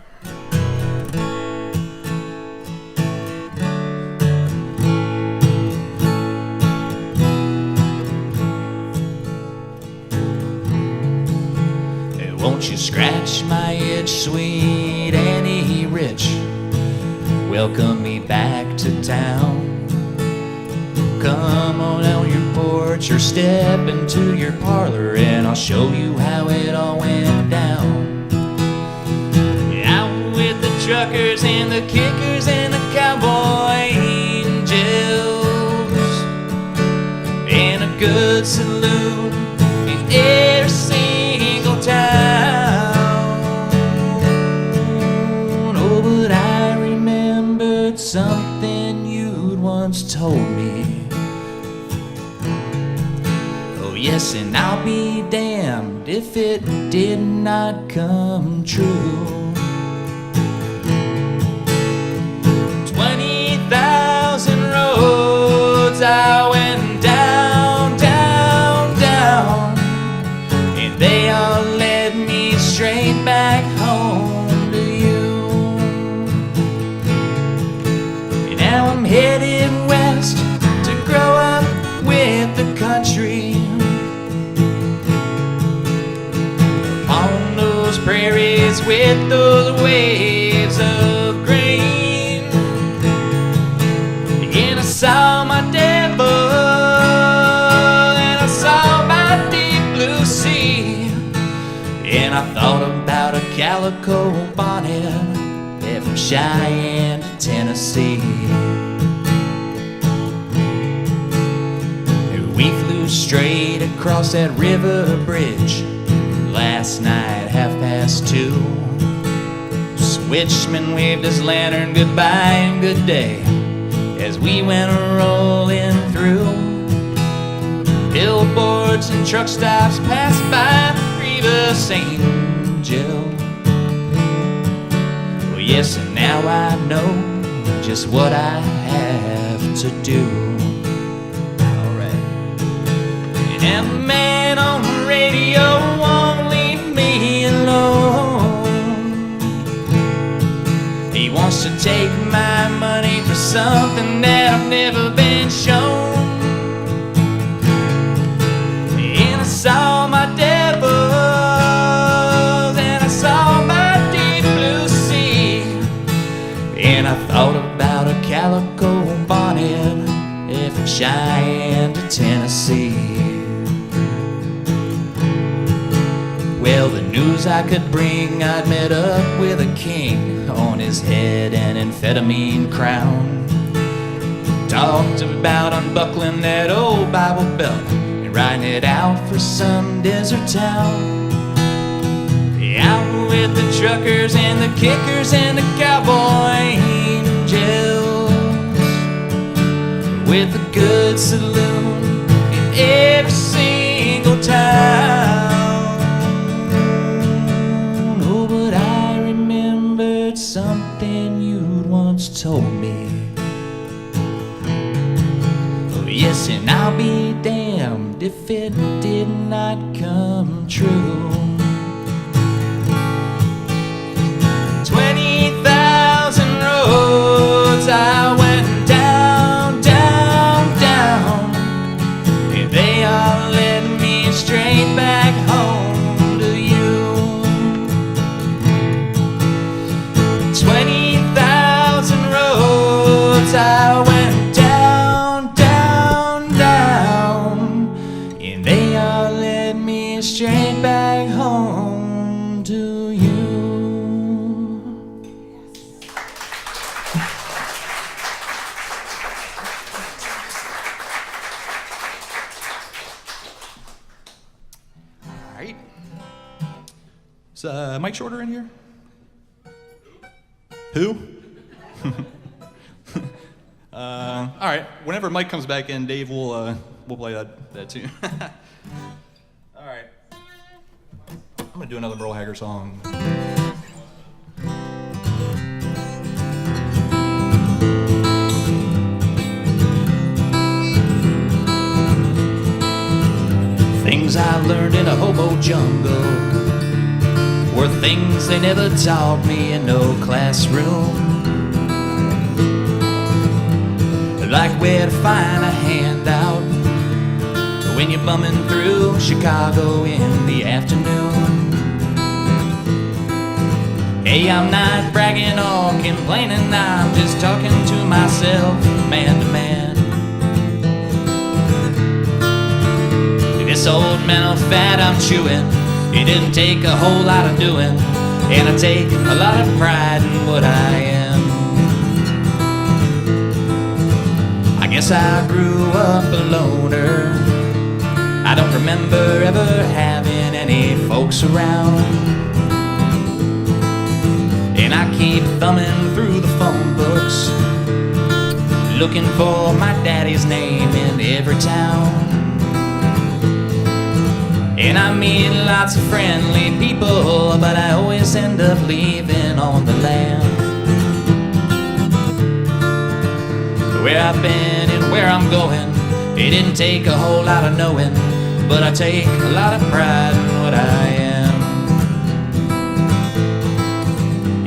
Won't you scratch my itch, sweet Annie Rich? Welcome me back to town. Come on out your porch or step into your parlor and I'll show you how it all went down. Out with the truckers and the kickers and the cowboy angels. And a good saloon in every single town. Oh, but I remembered something you'd once told me. Oh yes, and I'll be damned if it did not come true. 20,000 roads I went down, down, down, and they all led me straight back home to you. And now I'm headed west to grow up with the country. On those prairies with those waves of grain. And I saw my devil and I saw my deep blue sea. And I thought about a calico bonnet from Cheyenne to Tennessee. We flew straight across that river bridge last night, 2:30. Switchman waved his lantern goodbye and good day as we went rolling through. Billboards and truck stops passed by Grievous Angel. Well, yes, and now I know just what I have to do. And the man on the radio won't leave me alone. He wants to take my money for something that I've never been shown. And I saw my devils and I saw my deep blue sea. And I thought about a calico bonnet from Cheyenne to Tennessee. Well, the news I could bring, I'd met up with a king on his head, an amphetamine crown. Talked about unbuckling that old Bible belt and riding it out for some desert town. Out with the truckers and the kickers and the cowboy angels. With a good saloon in every single town. Something you'd once told me. Oh yes, and I'll be damned if it did not come true. 20,000 roads I went down, down, down, and they all led me straight back home to you. Mike Shorter in here? Who? All right. Whenever Mike comes back in, Dave will play that tune. All right. I'm gonna do another Merle Haggard song. Things I learned in a hobo jungle were things they never taught me in no classroom. Like where to find a handout when you're bumming through Chicago in the afternoon. Hey, I'm not bragging or complaining, I'm just talking to myself, man to man. This old mental fat I'm chewing, it didn't take a whole lot of doing, and I take a lot of pride in what I am. I guess I grew up a loner. I don't remember ever having any folks around. And I keep thumbing through the phone books, looking for my daddy's name in every town. And I meet lots of friendly people, but I always end up leaving on the land. Where I've been and where I'm going, it didn't take a whole lot of knowing, but I take a lot of pride in what I am.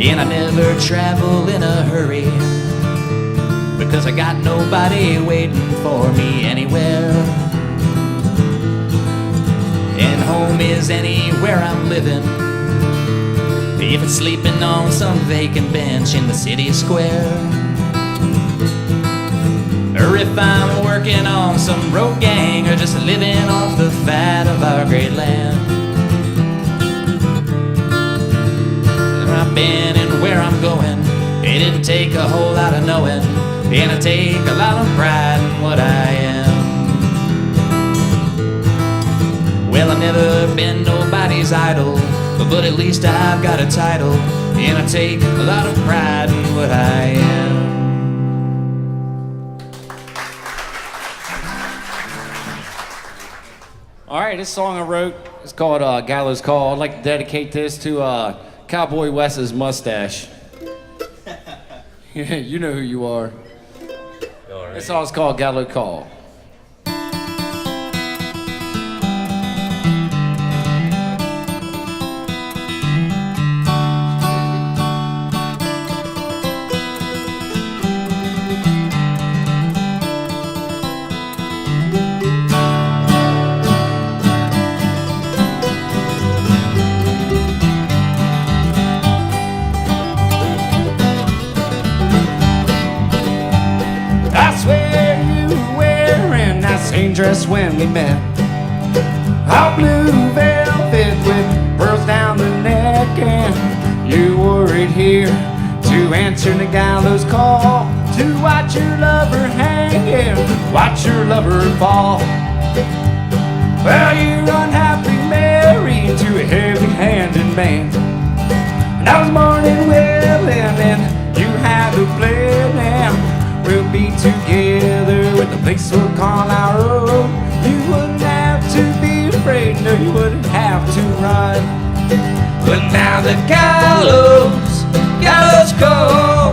And I never travel in a hurry, because I got nobody waiting for me anywhere. And home is anywhere I'm living, if it's sleeping on some vacant bench in the city square, or if I'm working on some road gang, or just living off the fat of our great land. Where I've been and where I'm going, it didn't take a whole lot of knowing, and I take a lot of pride in what I am. Well, I've never been nobody's idol, but at least I've got a title, and I take a lot of pride in what I am. All right, this song I wrote is called Gallows Call. I'd like to dedicate this to Cowboy Wes's mustache. Yeah, you know who you are. This song's called Gallows Call. Dress when we met, all blue velvet with pearls down the neck, and you wore it here to answer the gallows call, to watch your lover hang and watch your lover fall. Well, you're unhappily married to a heavy-handed man, and I was born in Welland, and you had a plan, and we'll be together with the place we'll call our own. You wouldn't have to be afraid, no, you wouldn't have to run. But now the gallows call,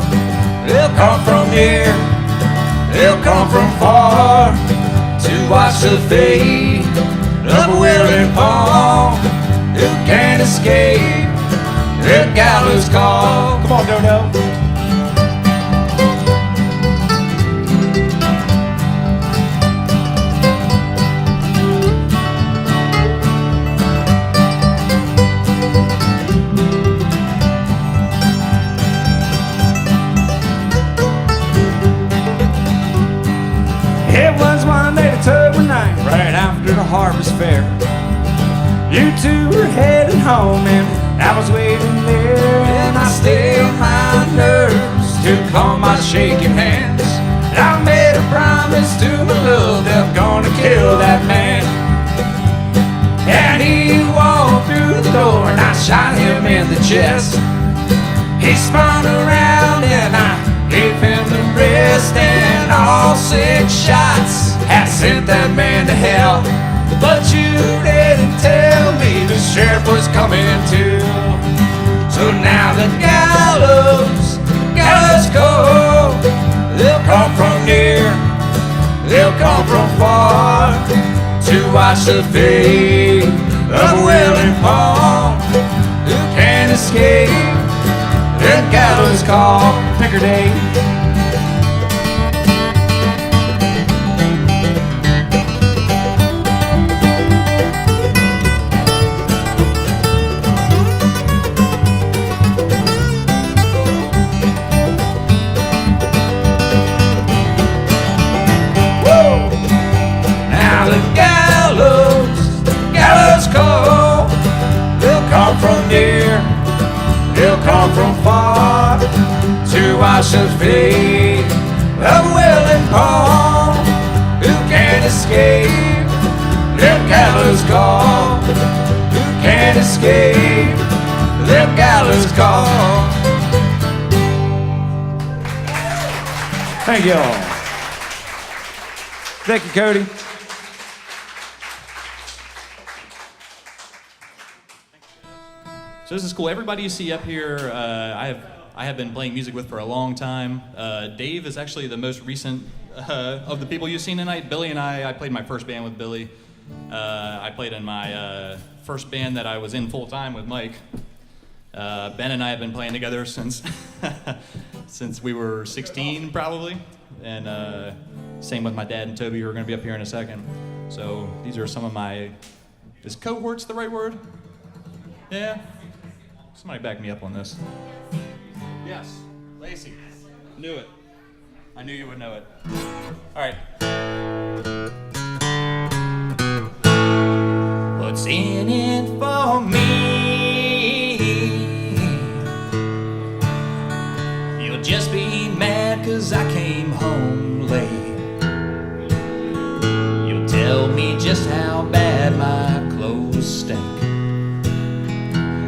they'll come from here, they'll come from far, to watch the fate of Will and Paul, who can't escape the gallows call. Come on, Dodo. Right after the harvest fair, you two were heading home and I was waiting there, and I stayed my nerves, took all my shaking hands, and I made a promise to my love that I'm gonna kill that man. And he walked through the door and I shot him in the chest. He spun around and I gave him the wrist, and all 6 shots had sent that man to hell. But you didn't tell me the sheriff was coming too. So now the gallows go. They'll come from near, they'll come from far, to watch the fate of Will and Paul, who can't escape the gallows call. Pick her day. From near, they'll come from far, to watch the fate of Will and Paul, who can't escape them gallows call, who can't escape them gallows call. Thank you all. Thank you, Cody. So this is cool. Everybody you see up here, I have been playing music with for a long time. Dave is actually the most recent of the people you've seen tonight. Billy and I played my first band with Billy. I played in my first band that I was in full time with Mike. Ben and I have been playing together since since we were 16 probably. And same with my dad and Toby, who are going to be up here in a second. So these are some of my, is cohorts the right word? Yeah? Somebody back me up on this. Yes, Lacey. Knew it. I knew you would know it. All right. What's in it for me? You'll just be mad 'cause I came home late. You'll tell me just how bad my clothes stink.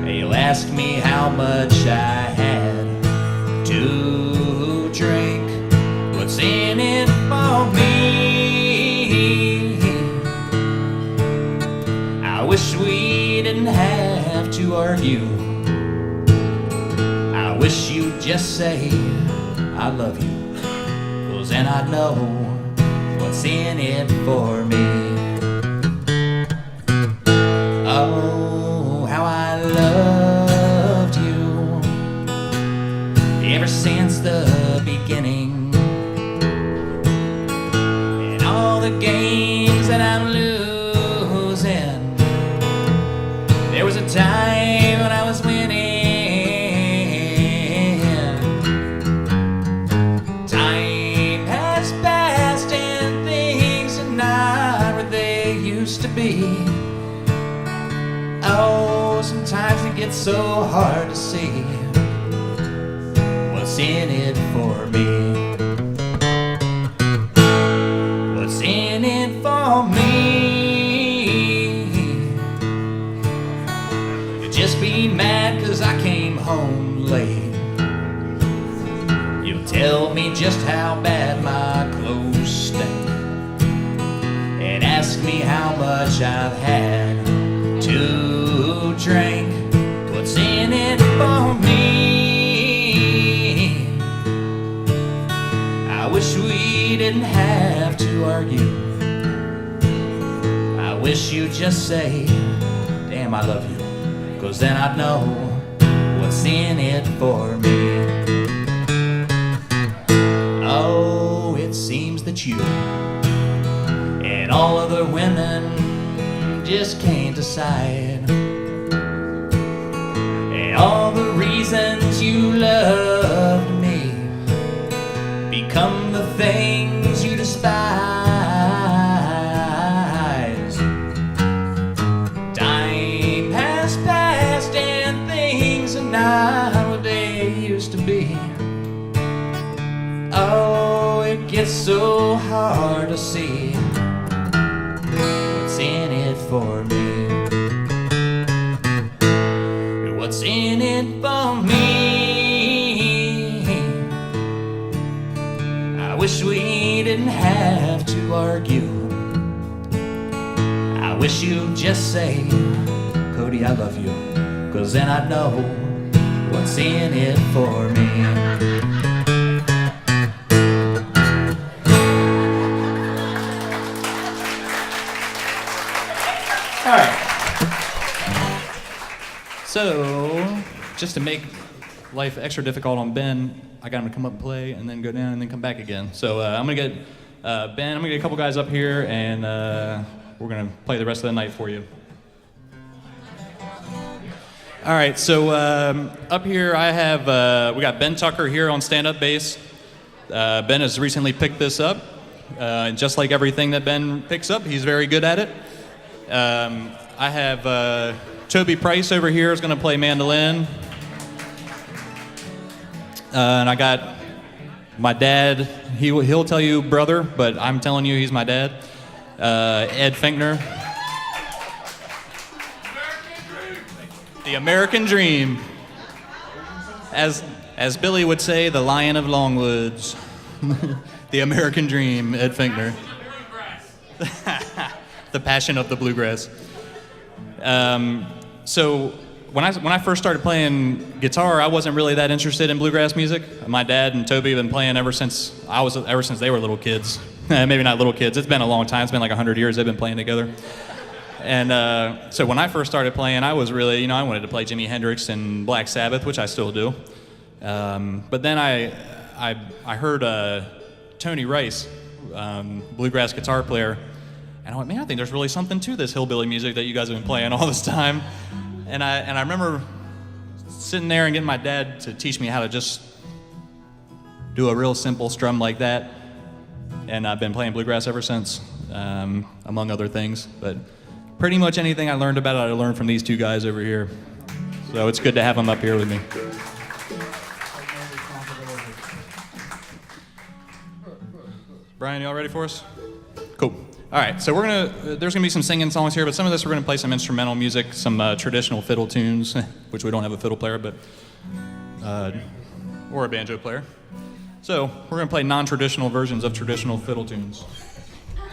You'll ask me how much I had to drink. What's in it for me? I wish we didn't have to argue. I wish you'd just say I love you, 'cause then I'd know what's in it for me. Oh, how I loved you ever since the beginning, and all the games that I'm losing. There was a time when I was winning. Time has passed and things are not where they used to be. Oh, sometimes it gets so hard to see what's in it for me. What's in it for me? You'll just be mad 'cause I came home late. You'll tell me just how bad my clothes stink, and ask me how much I've had to drink. What's in it for me? I wish we didn't have to argue. I wish you'd just say, damn, I love you, 'cause then I'd know what's in it for me. Oh, it seems that you and all other women just can't decide. And all the reasons you loved me become the things you despise. Time has passed and things are not what they used to be. Oh, it gets so hard to see what's in it for me. What's in just say, Cody, I love you, 'cause then I'd know what's in it for me. All right. So, just to make life extra difficult on Ben, I got him to come up and play, and then go down, and then come back again. So I'm gonna get Ben. I'm gonna get a couple guys up here, and we're gonna play the rest of the night for you. All right. So up here, I have we got Ben Tucker here on stand-up bass. Ben has recently picked this up, and just like everything that Ben picks up, he's very good at it. I have Toby Price over here is going to play mandolin. And I got my dad. He'll tell you brother, but I'm telling you he's my dad. Ed Finkner. The American Dream. As Billy would say, the Lion of Longwoods. The American Dream, Ed Finkner. The passion of the bluegrass. So when I first started playing guitar, I wasn't really that interested in bluegrass music. My dad and Toby have been playing ever since they were little kids. Maybe not little kids. It's been a long time. It's been like 100 years they've been playing together. And so when I first started playing, I was really, I wanted to play Jimi Hendrix and Black Sabbath, which I still do. But then I heard Tony Rice, bluegrass guitar player. And I went, man, I think there's really something to this hillbilly music that you guys have been playing all this time. And I remember sitting there and getting my dad to teach me how to just do a real simple strum like that. And I've been playing bluegrass ever since, among other things. But pretty much anything I learned about it, I learned from these two guys over here. So it's good to have them up here with me. Brian, you all ready for us? Cool. All right, so there's gonna be some singing songs here, but some of this we're gonna play some instrumental music, some traditional fiddle tunes, which we don't have a fiddle player, but or a banjo player. So we're gonna play non-traditional versions of traditional fiddle tunes.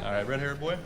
All right, red-haired boy.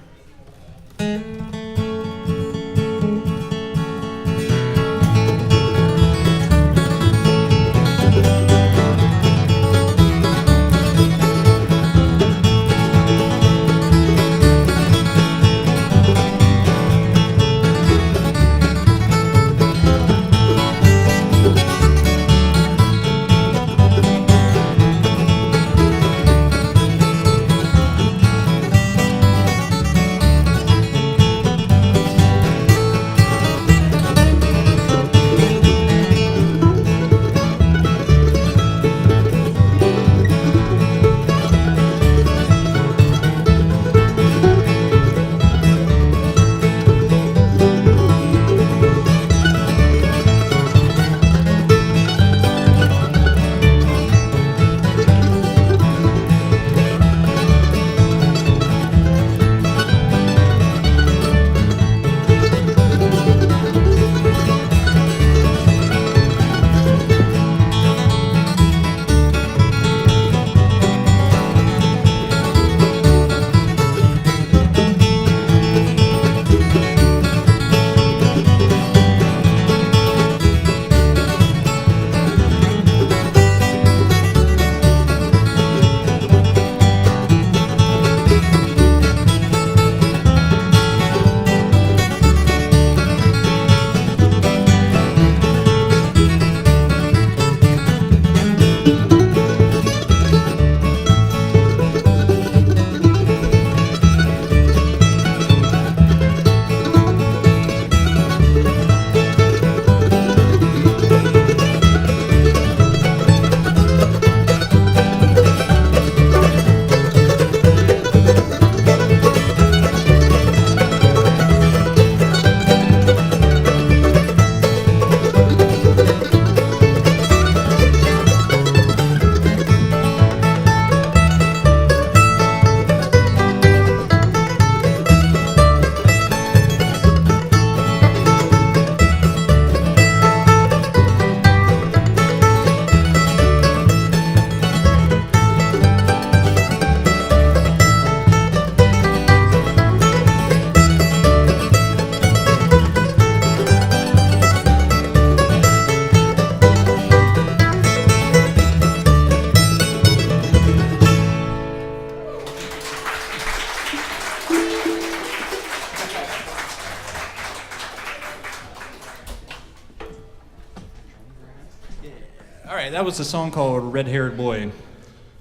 was a song called Red Haired Boy.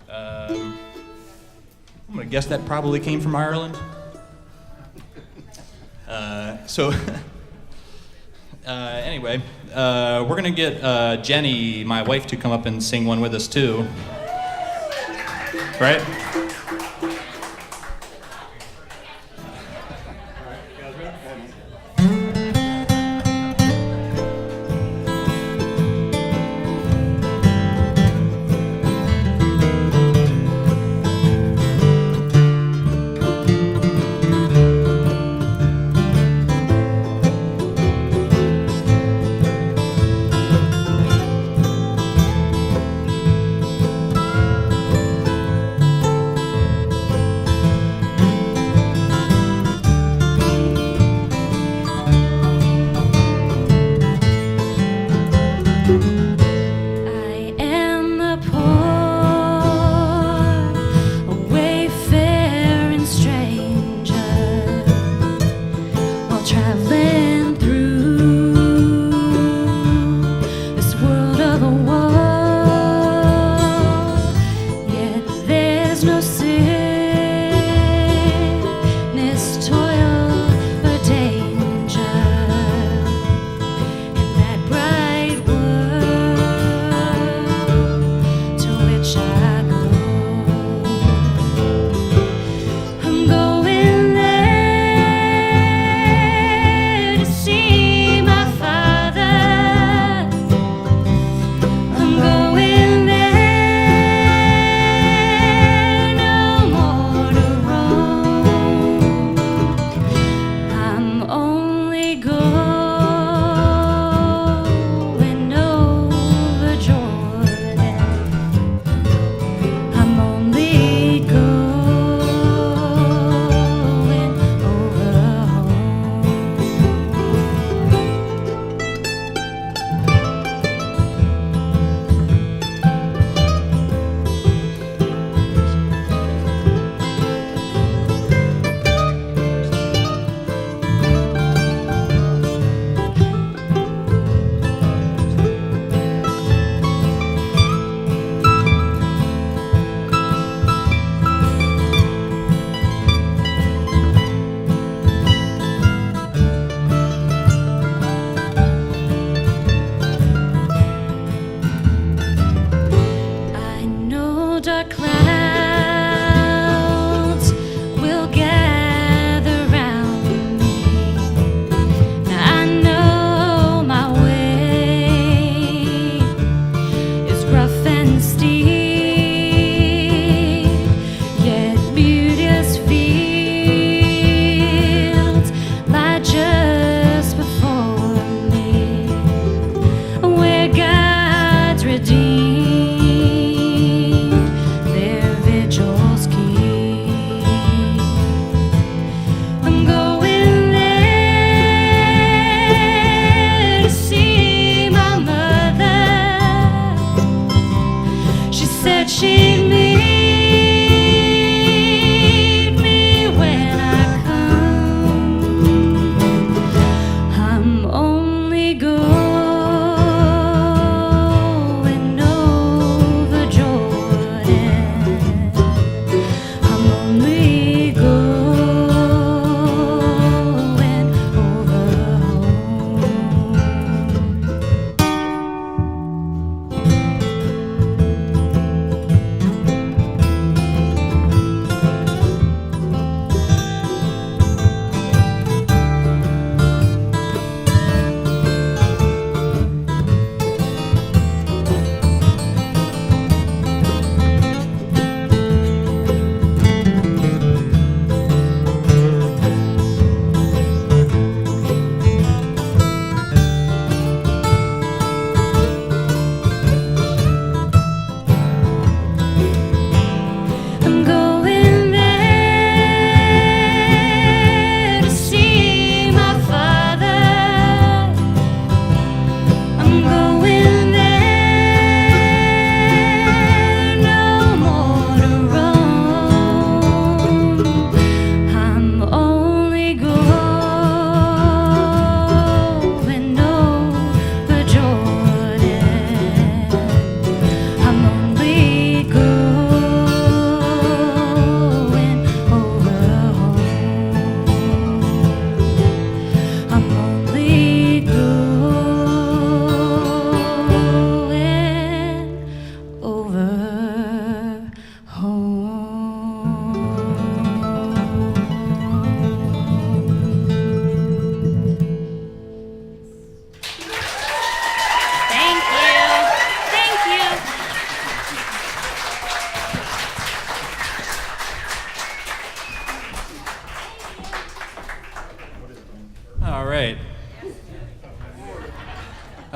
I'm gonna guess that probably came from Ireland. Anyway, we're gonna get Jenny, my wife, to come up and sing one with us too. Right?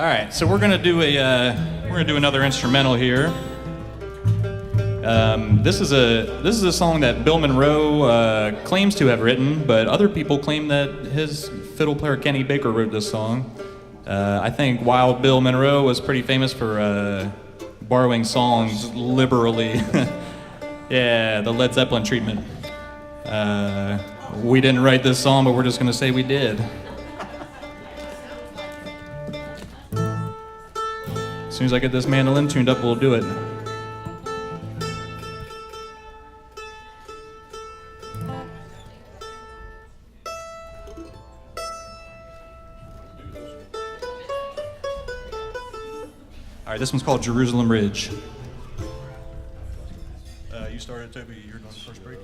All right, so we're gonna do another instrumental here. This is a song that Bill Monroe claims to have written, but other people claim that his fiddle player Kenny Baker wrote this song. I think Wild Bill Monroe was pretty famous for borrowing songs liberally. Yeah, the Led Zeppelin treatment. We didn't write this song, but we're just gonna say we did. As soon as I get this mandolin tuned up, we'll do it. All right, this one's called Jerusalem Ridge. You started, Toby. You're doing the first break.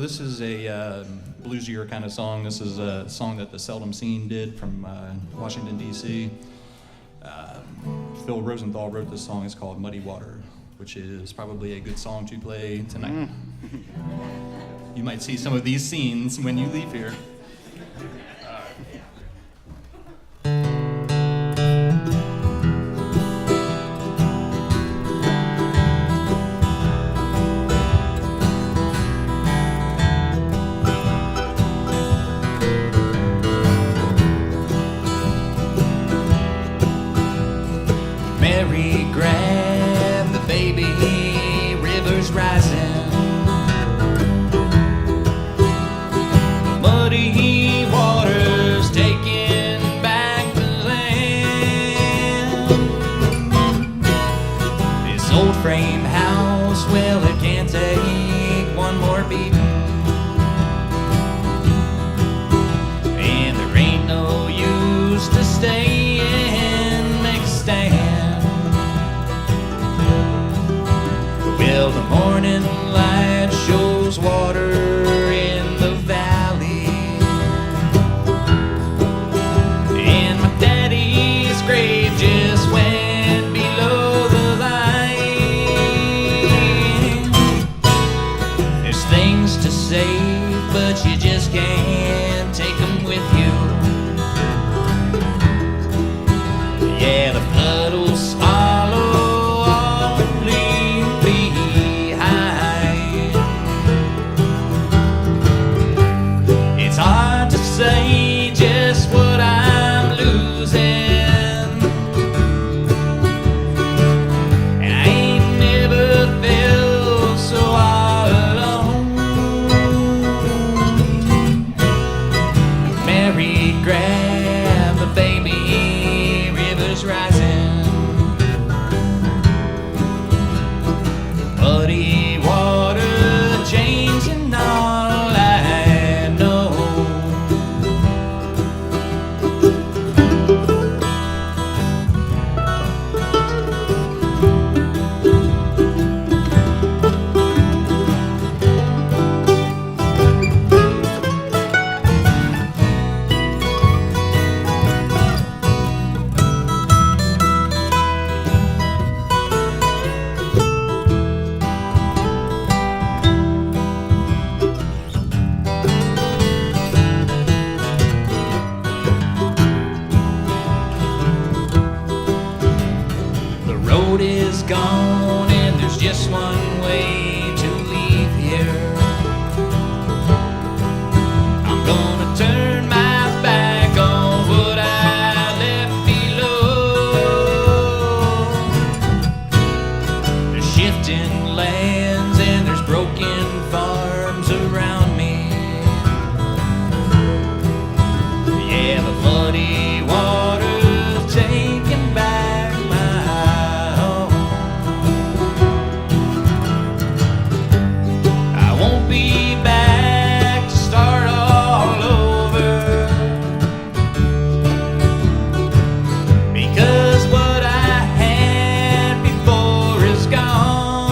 this is a bluesier kind of song. This is a song that the Seldom Scene did from Washington, D.C. Phil Rosenthal wrote this song. It's called Muddy Water, which is probably a good song to play tonight. You might see some of these scenes when you leave here. Mary grabbed the baby, rivers rising. Muddy waters taking back the land. This old frame house, well, it can't take one more beating. And there ain't no use to stay and make a stand. Well, the morning light shows water in the valley, and my daddy's grave just went below the line. There's things to save, but you just can't take them with you. Yeah, the flood will swallow all completely. It's hard to say just what I'm losing, and I ain't never felt so all alone. Mary grabbed the baby, rivers rising. Muddy water changing all I know. The road is gone and there's just one way to leave here. I'm gonna turn my back on what I left below. There's shifting lands and there's broken farms around me. Yeah, the muddy water's taking back my home. I won't be back to start all over, because what I had before is gone.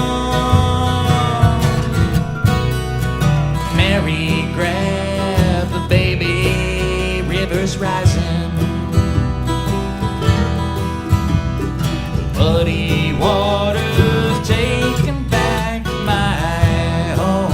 Mary grabbed the baby, rivers rising. The muddy waters taking back my home.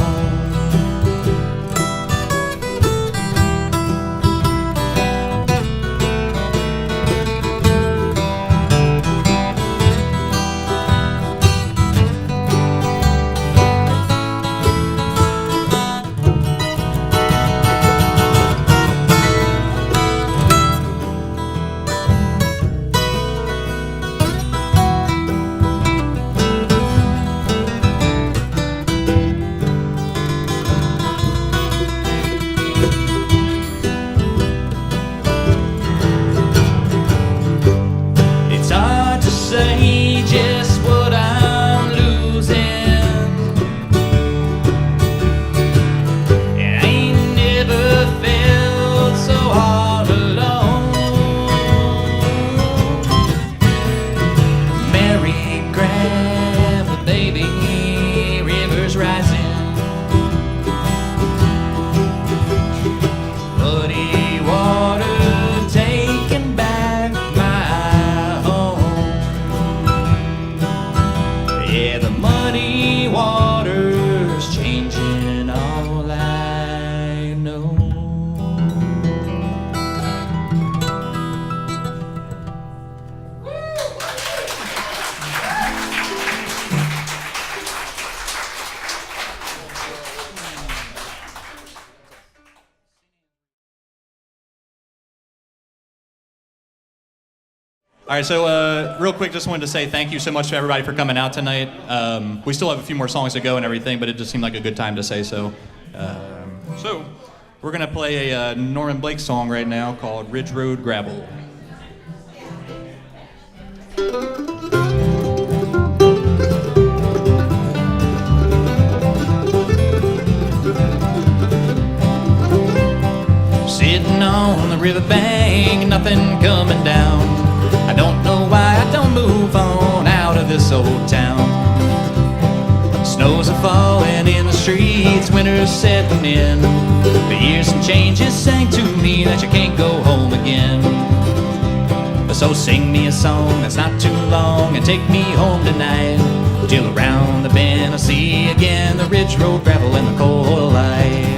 All right, so real quick, just wanted to say thank you so much to everybody for coming out tonight. We still have a few more songs to go and everything, but it just seemed like a good time to say so. So we're gonna play a Norman Blake song right now called Ridge Road Gravel. Sitting on the riverbank, nothing coming down. I don't know why I don't move on out of this old town. Snows are falling in the streets, winter's setting in. The years and changes sang to me that you can't go home again. So sing me a song that's not too long and take me home tonight. Till around the bend I'll see again the ridge road gravel and the coal light.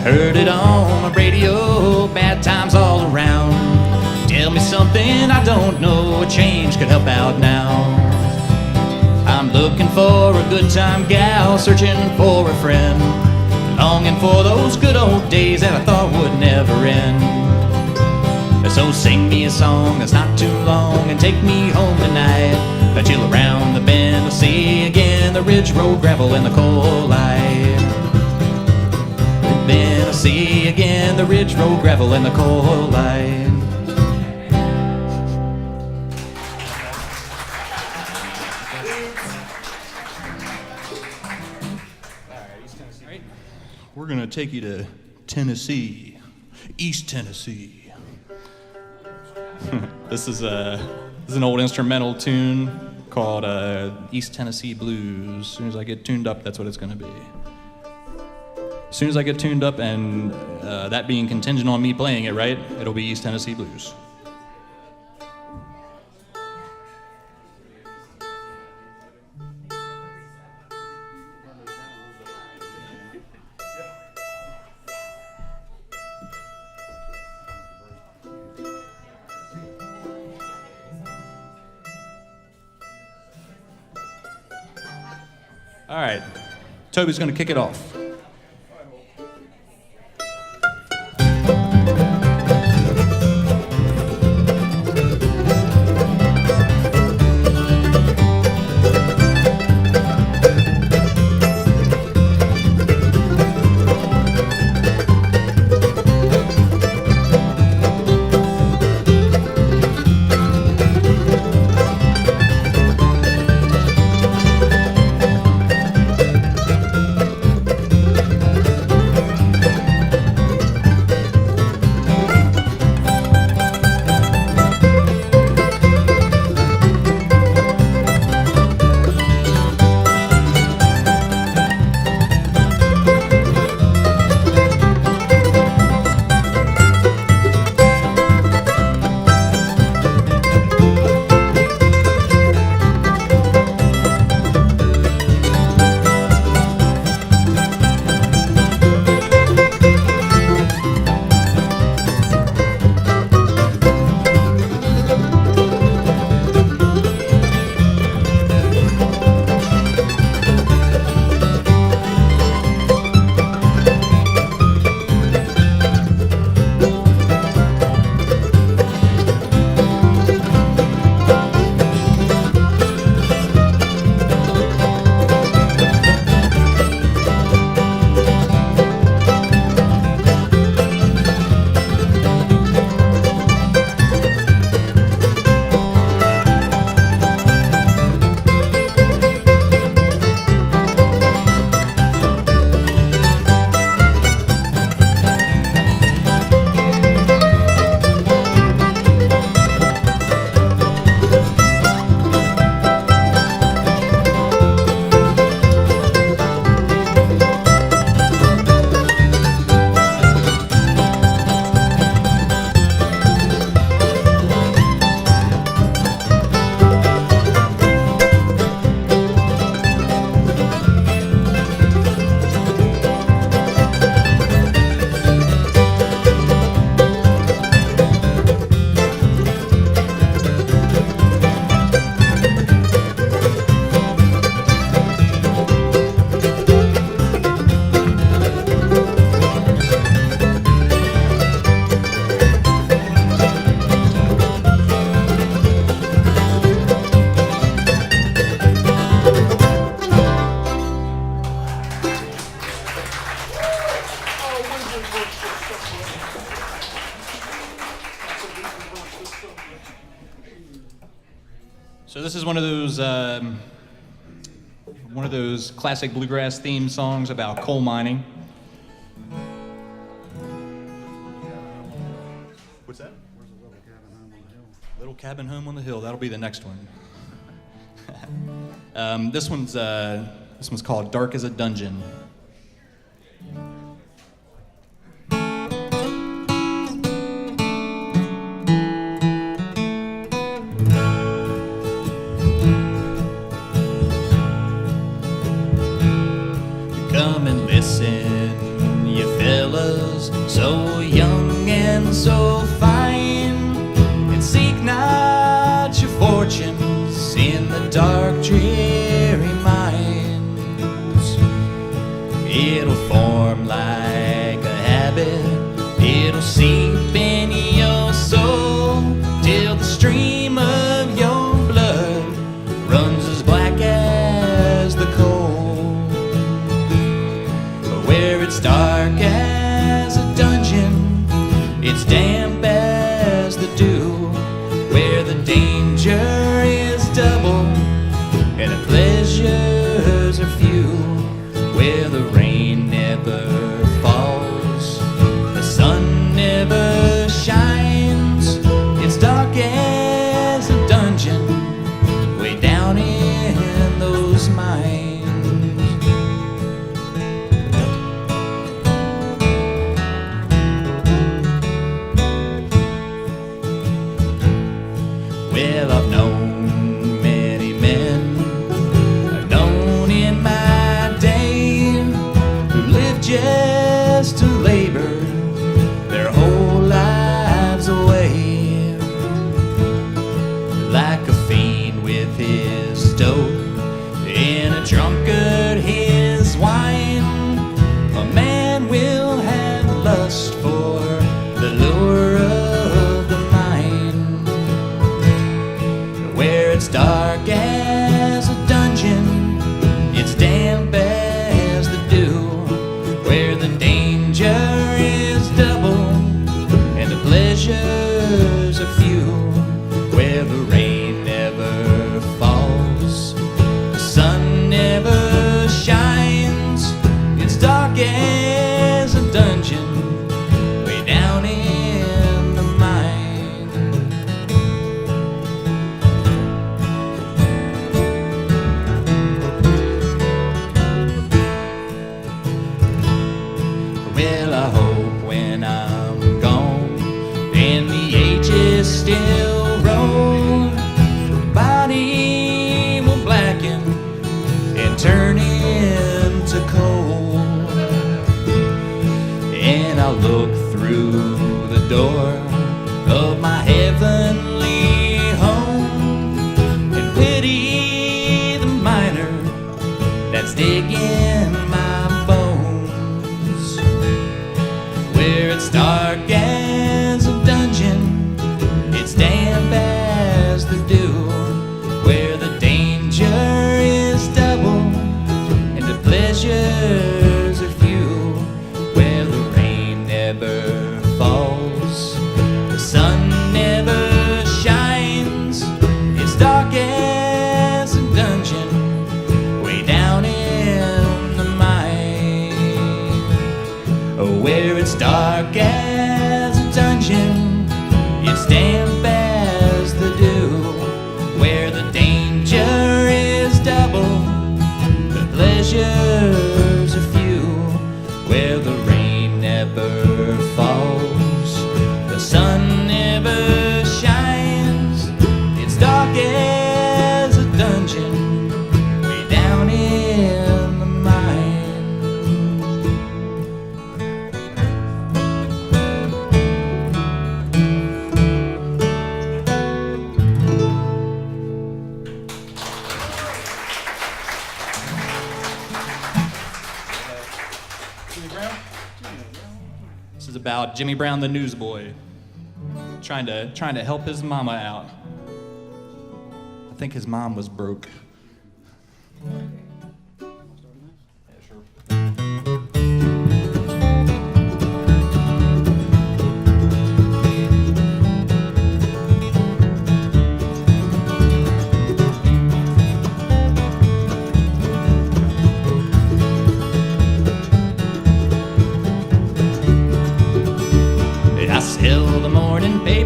Heard it on the radio, bad times all around. Tell me something I don't know, a change could help out now. I'm looking for a good time gal, searching for a friend, longing for those good old days that I thought would never end. So sing me a song that's not too long and take me home tonight. Till around the bend I'll see again the ridge road gravel and the coal light. Then I'll see again the ridge road gravel and the coal light. We're gonna take you to Tennessee, East Tennessee. This is an old instrumental tune called East Tennessee Blues. As soon as I get tuned up, that's what it's gonna be. As soon as I get tuned up, and that being contingent on me playing it right, it'll be East Tennessee Blues. All right, Toby's gonna kick it off. this is one of those classic bluegrass themed songs about coal mining. What's that? Little Cabin Home on the Hill. That'll be the next one. This one's called Dark as a Dungeon. Come and listen, you fellas, so young and so fine, and seek not your fortunes in the dark, dreary mines. It'll form like a habit, it'll seep in your soul, till the stream of your blood runs as black as the coal. Where it's dark as a dungeon, it's damp as the dew, where the danger is double and the pleasures are few, where the rain never falls, the sun never shines. It's dark as a dungeon, way down in those mines. Well, I've known many men, I've known in my day, who lived just to labor their whole lives away, like a fiend with his dope and a drunkard his wine. A man will have lust for the lure of the mind, where it's dark as a dungeon, it's damp as the dew, where the danger is double and the pleasures are few, where the rain never falls, the sun never shines. It's dark as a dungeon, way down in the mine. Well, I hope when I'm gone and the ages still roll, body will blacken and turn into coal, and I'll look through the door of my heavenly home and pity the miner that's digging my bones, where it's dark as a dungeon, it's damp as the dew, where the danger is double and the pleasures are few, where the rain never falls, the sun never shines. It's dark as a dungeon, way down in the mine. Oh, where it's dark as a dungeon, it's damp as the dew, where the danger is double, the pleasures are few, where the rain never falls, the sun never shines. It's dark as a dungeon, way down in the mine. This is about Jimmy Brown, the newsboy, trying to help his mama out. I think his mom was broke. Yeah, sure.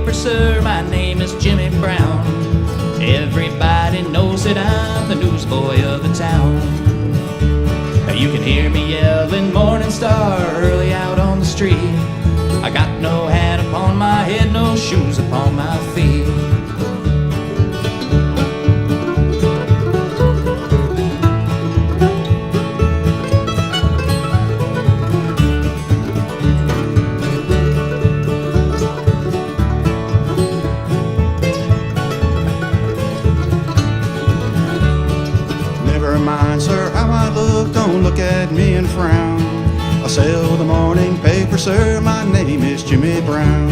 paper, sir, my name is Jimmy Brown. Everybody knows that I'm the newsboy of the town. You can hear me yelling Morning Star early out on the street. I got no hat upon my head, no shoes upon my feet. Never mind, sir, how I look, don't look at me and frown. I sell the morning paper, sir, my name is Jimmy Brown.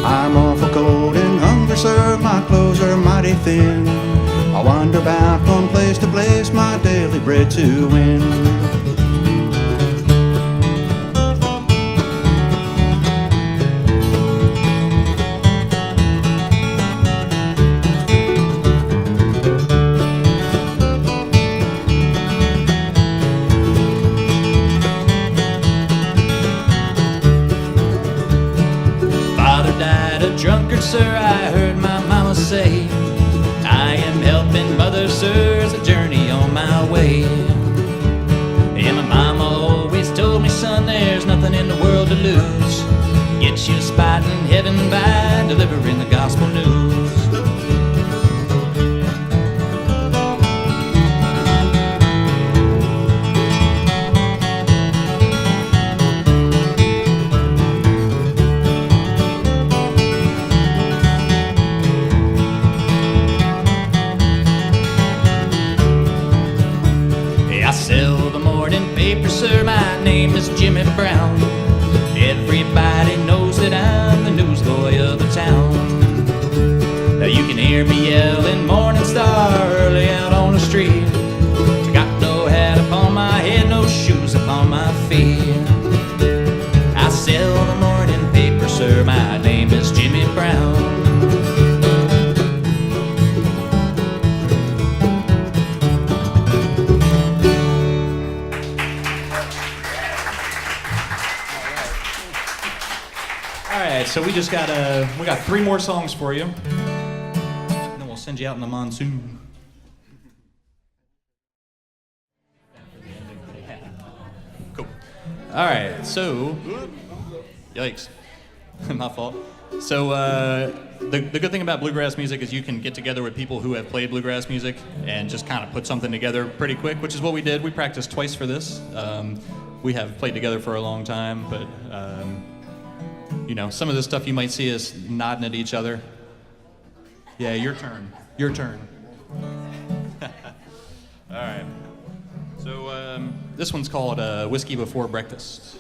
I'm awful cold and hungry, sir, my clothes are mighty thin. I wander about from place to place, my daily bread to win. Drunkard, sir, I heard my mama say. I am helping mother, sir, as a journey on my way. And my mama always told me, son, there's nothing in the world to lose. Get you a spot in heaven by delivering the gospel news. Sir, my name is Jimmy Brown. Everybody knows that I'm the newsboy of the town. Now you can hear me yelling Morning Star early out on the street. I got no hat upon my head, no shoes upon my feet. I sell the morning paper, sir, my name is Jimmy Brown. So we got 3 more songs for you, and then we'll send you out in the monsoon. Cool. All right, so, yikes, my fault. So the good thing about bluegrass music is you can get together with people who have played bluegrass music and just kind of put something together pretty quick, which is what we did. We practiced twice for this. We have played together for a long time, but you know, some of this stuff you might see us nodding at each other. Yeah, your turn. Your turn. All right. So this one's called Whiskey Before Breakfast.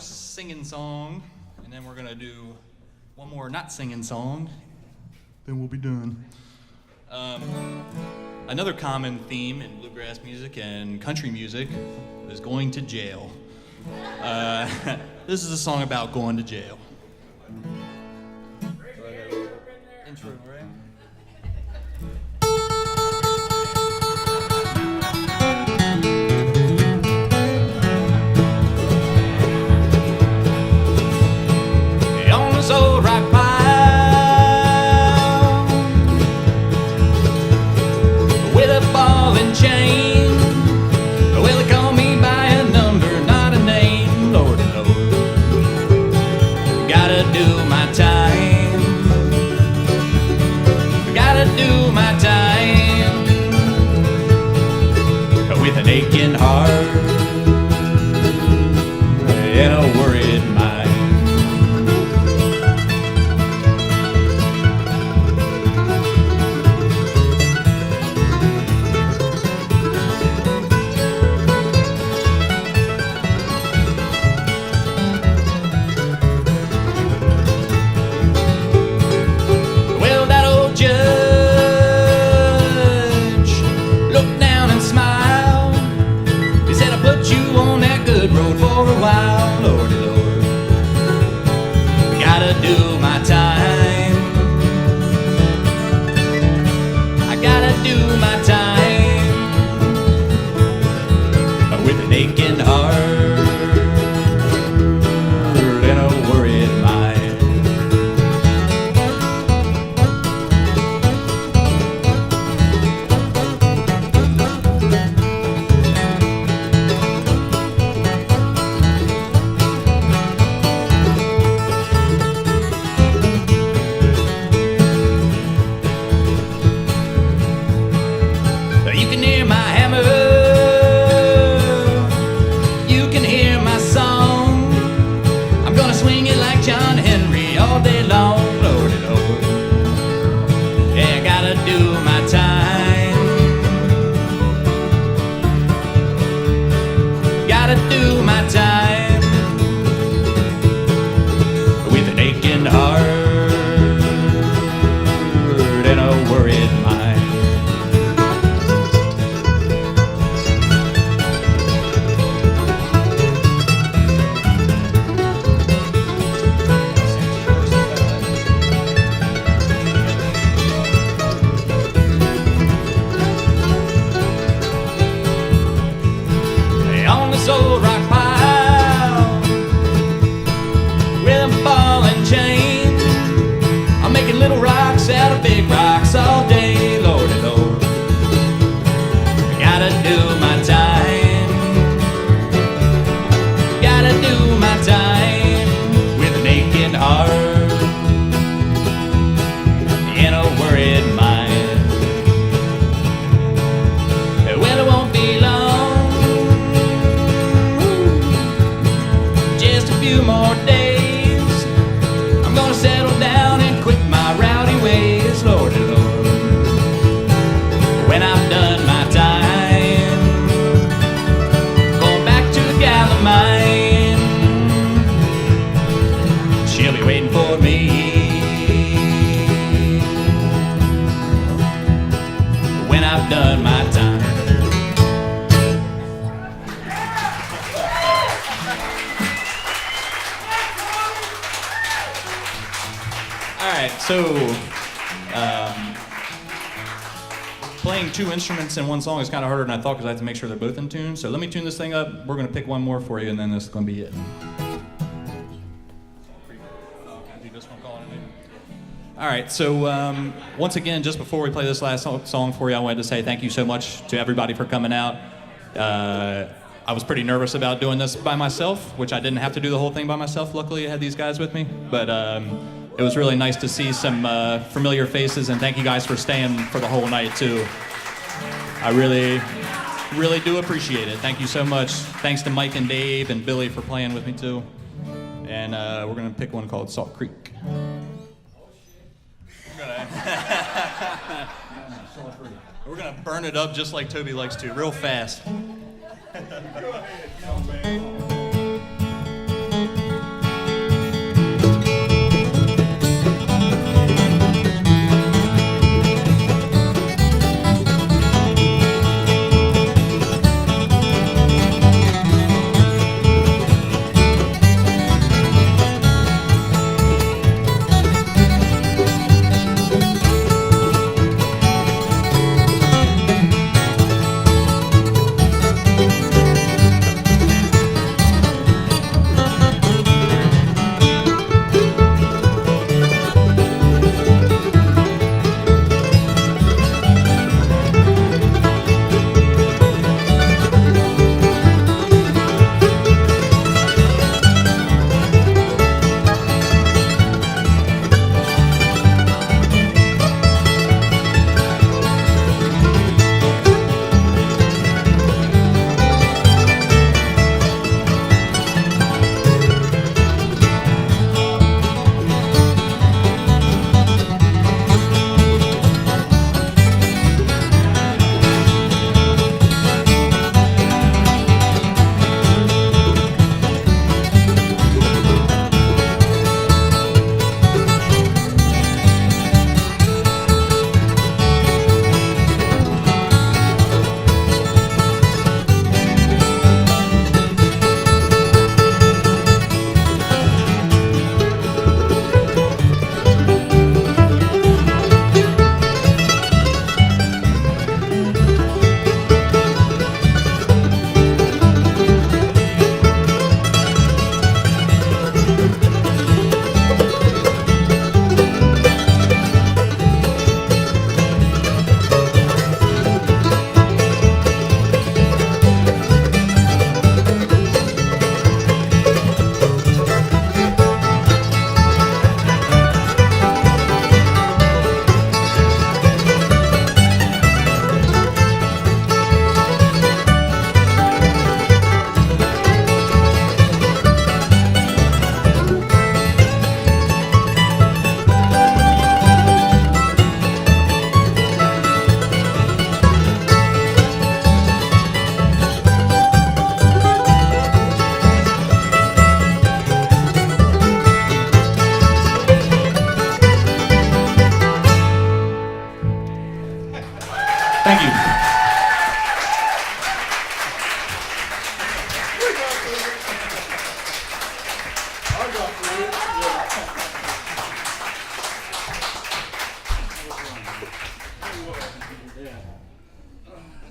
singing song, and then we're gonna do one more not singing song. Then we'll be done. Another common theme in bluegrass music and country music is going to jail. This is a song about going to jail. Intro, right? On this old rock pile, with a ball and chain. Well, they call me by a number, not a name. Lord, Lord, gotta do my time. Gotta do my time. With an aching heart and a worried mind. Playing two instruments in one song is kind of harder than I thought because I have to make sure they're both in tune. So let me tune this thing up. We're going to pick one more for you, and then this is going to be it. All right, so once again, just before we play this last song for you, I wanted to say thank you so much to everybody for coming out. I was pretty nervous about doing this by myself, which I didn't have to do the whole thing by myself. Luckily, I had these guys with me. But it was really nice to see some familiar faces, and thank you guys for staying for the whole night, too. I really, really do appreciate it. Thank you so much. Thanks to Mike and Dave and Billy for playing with me, too. And we're going to pick one called Salt Creek. We're going to burn it up just like Toby likes to, real fast. Go ahead, young man.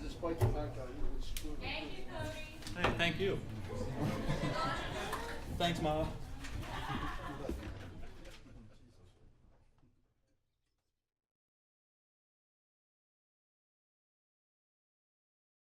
Despite the fact that I was screwed. Thank you, Cody. Hey, thank you. Thanks, Mom.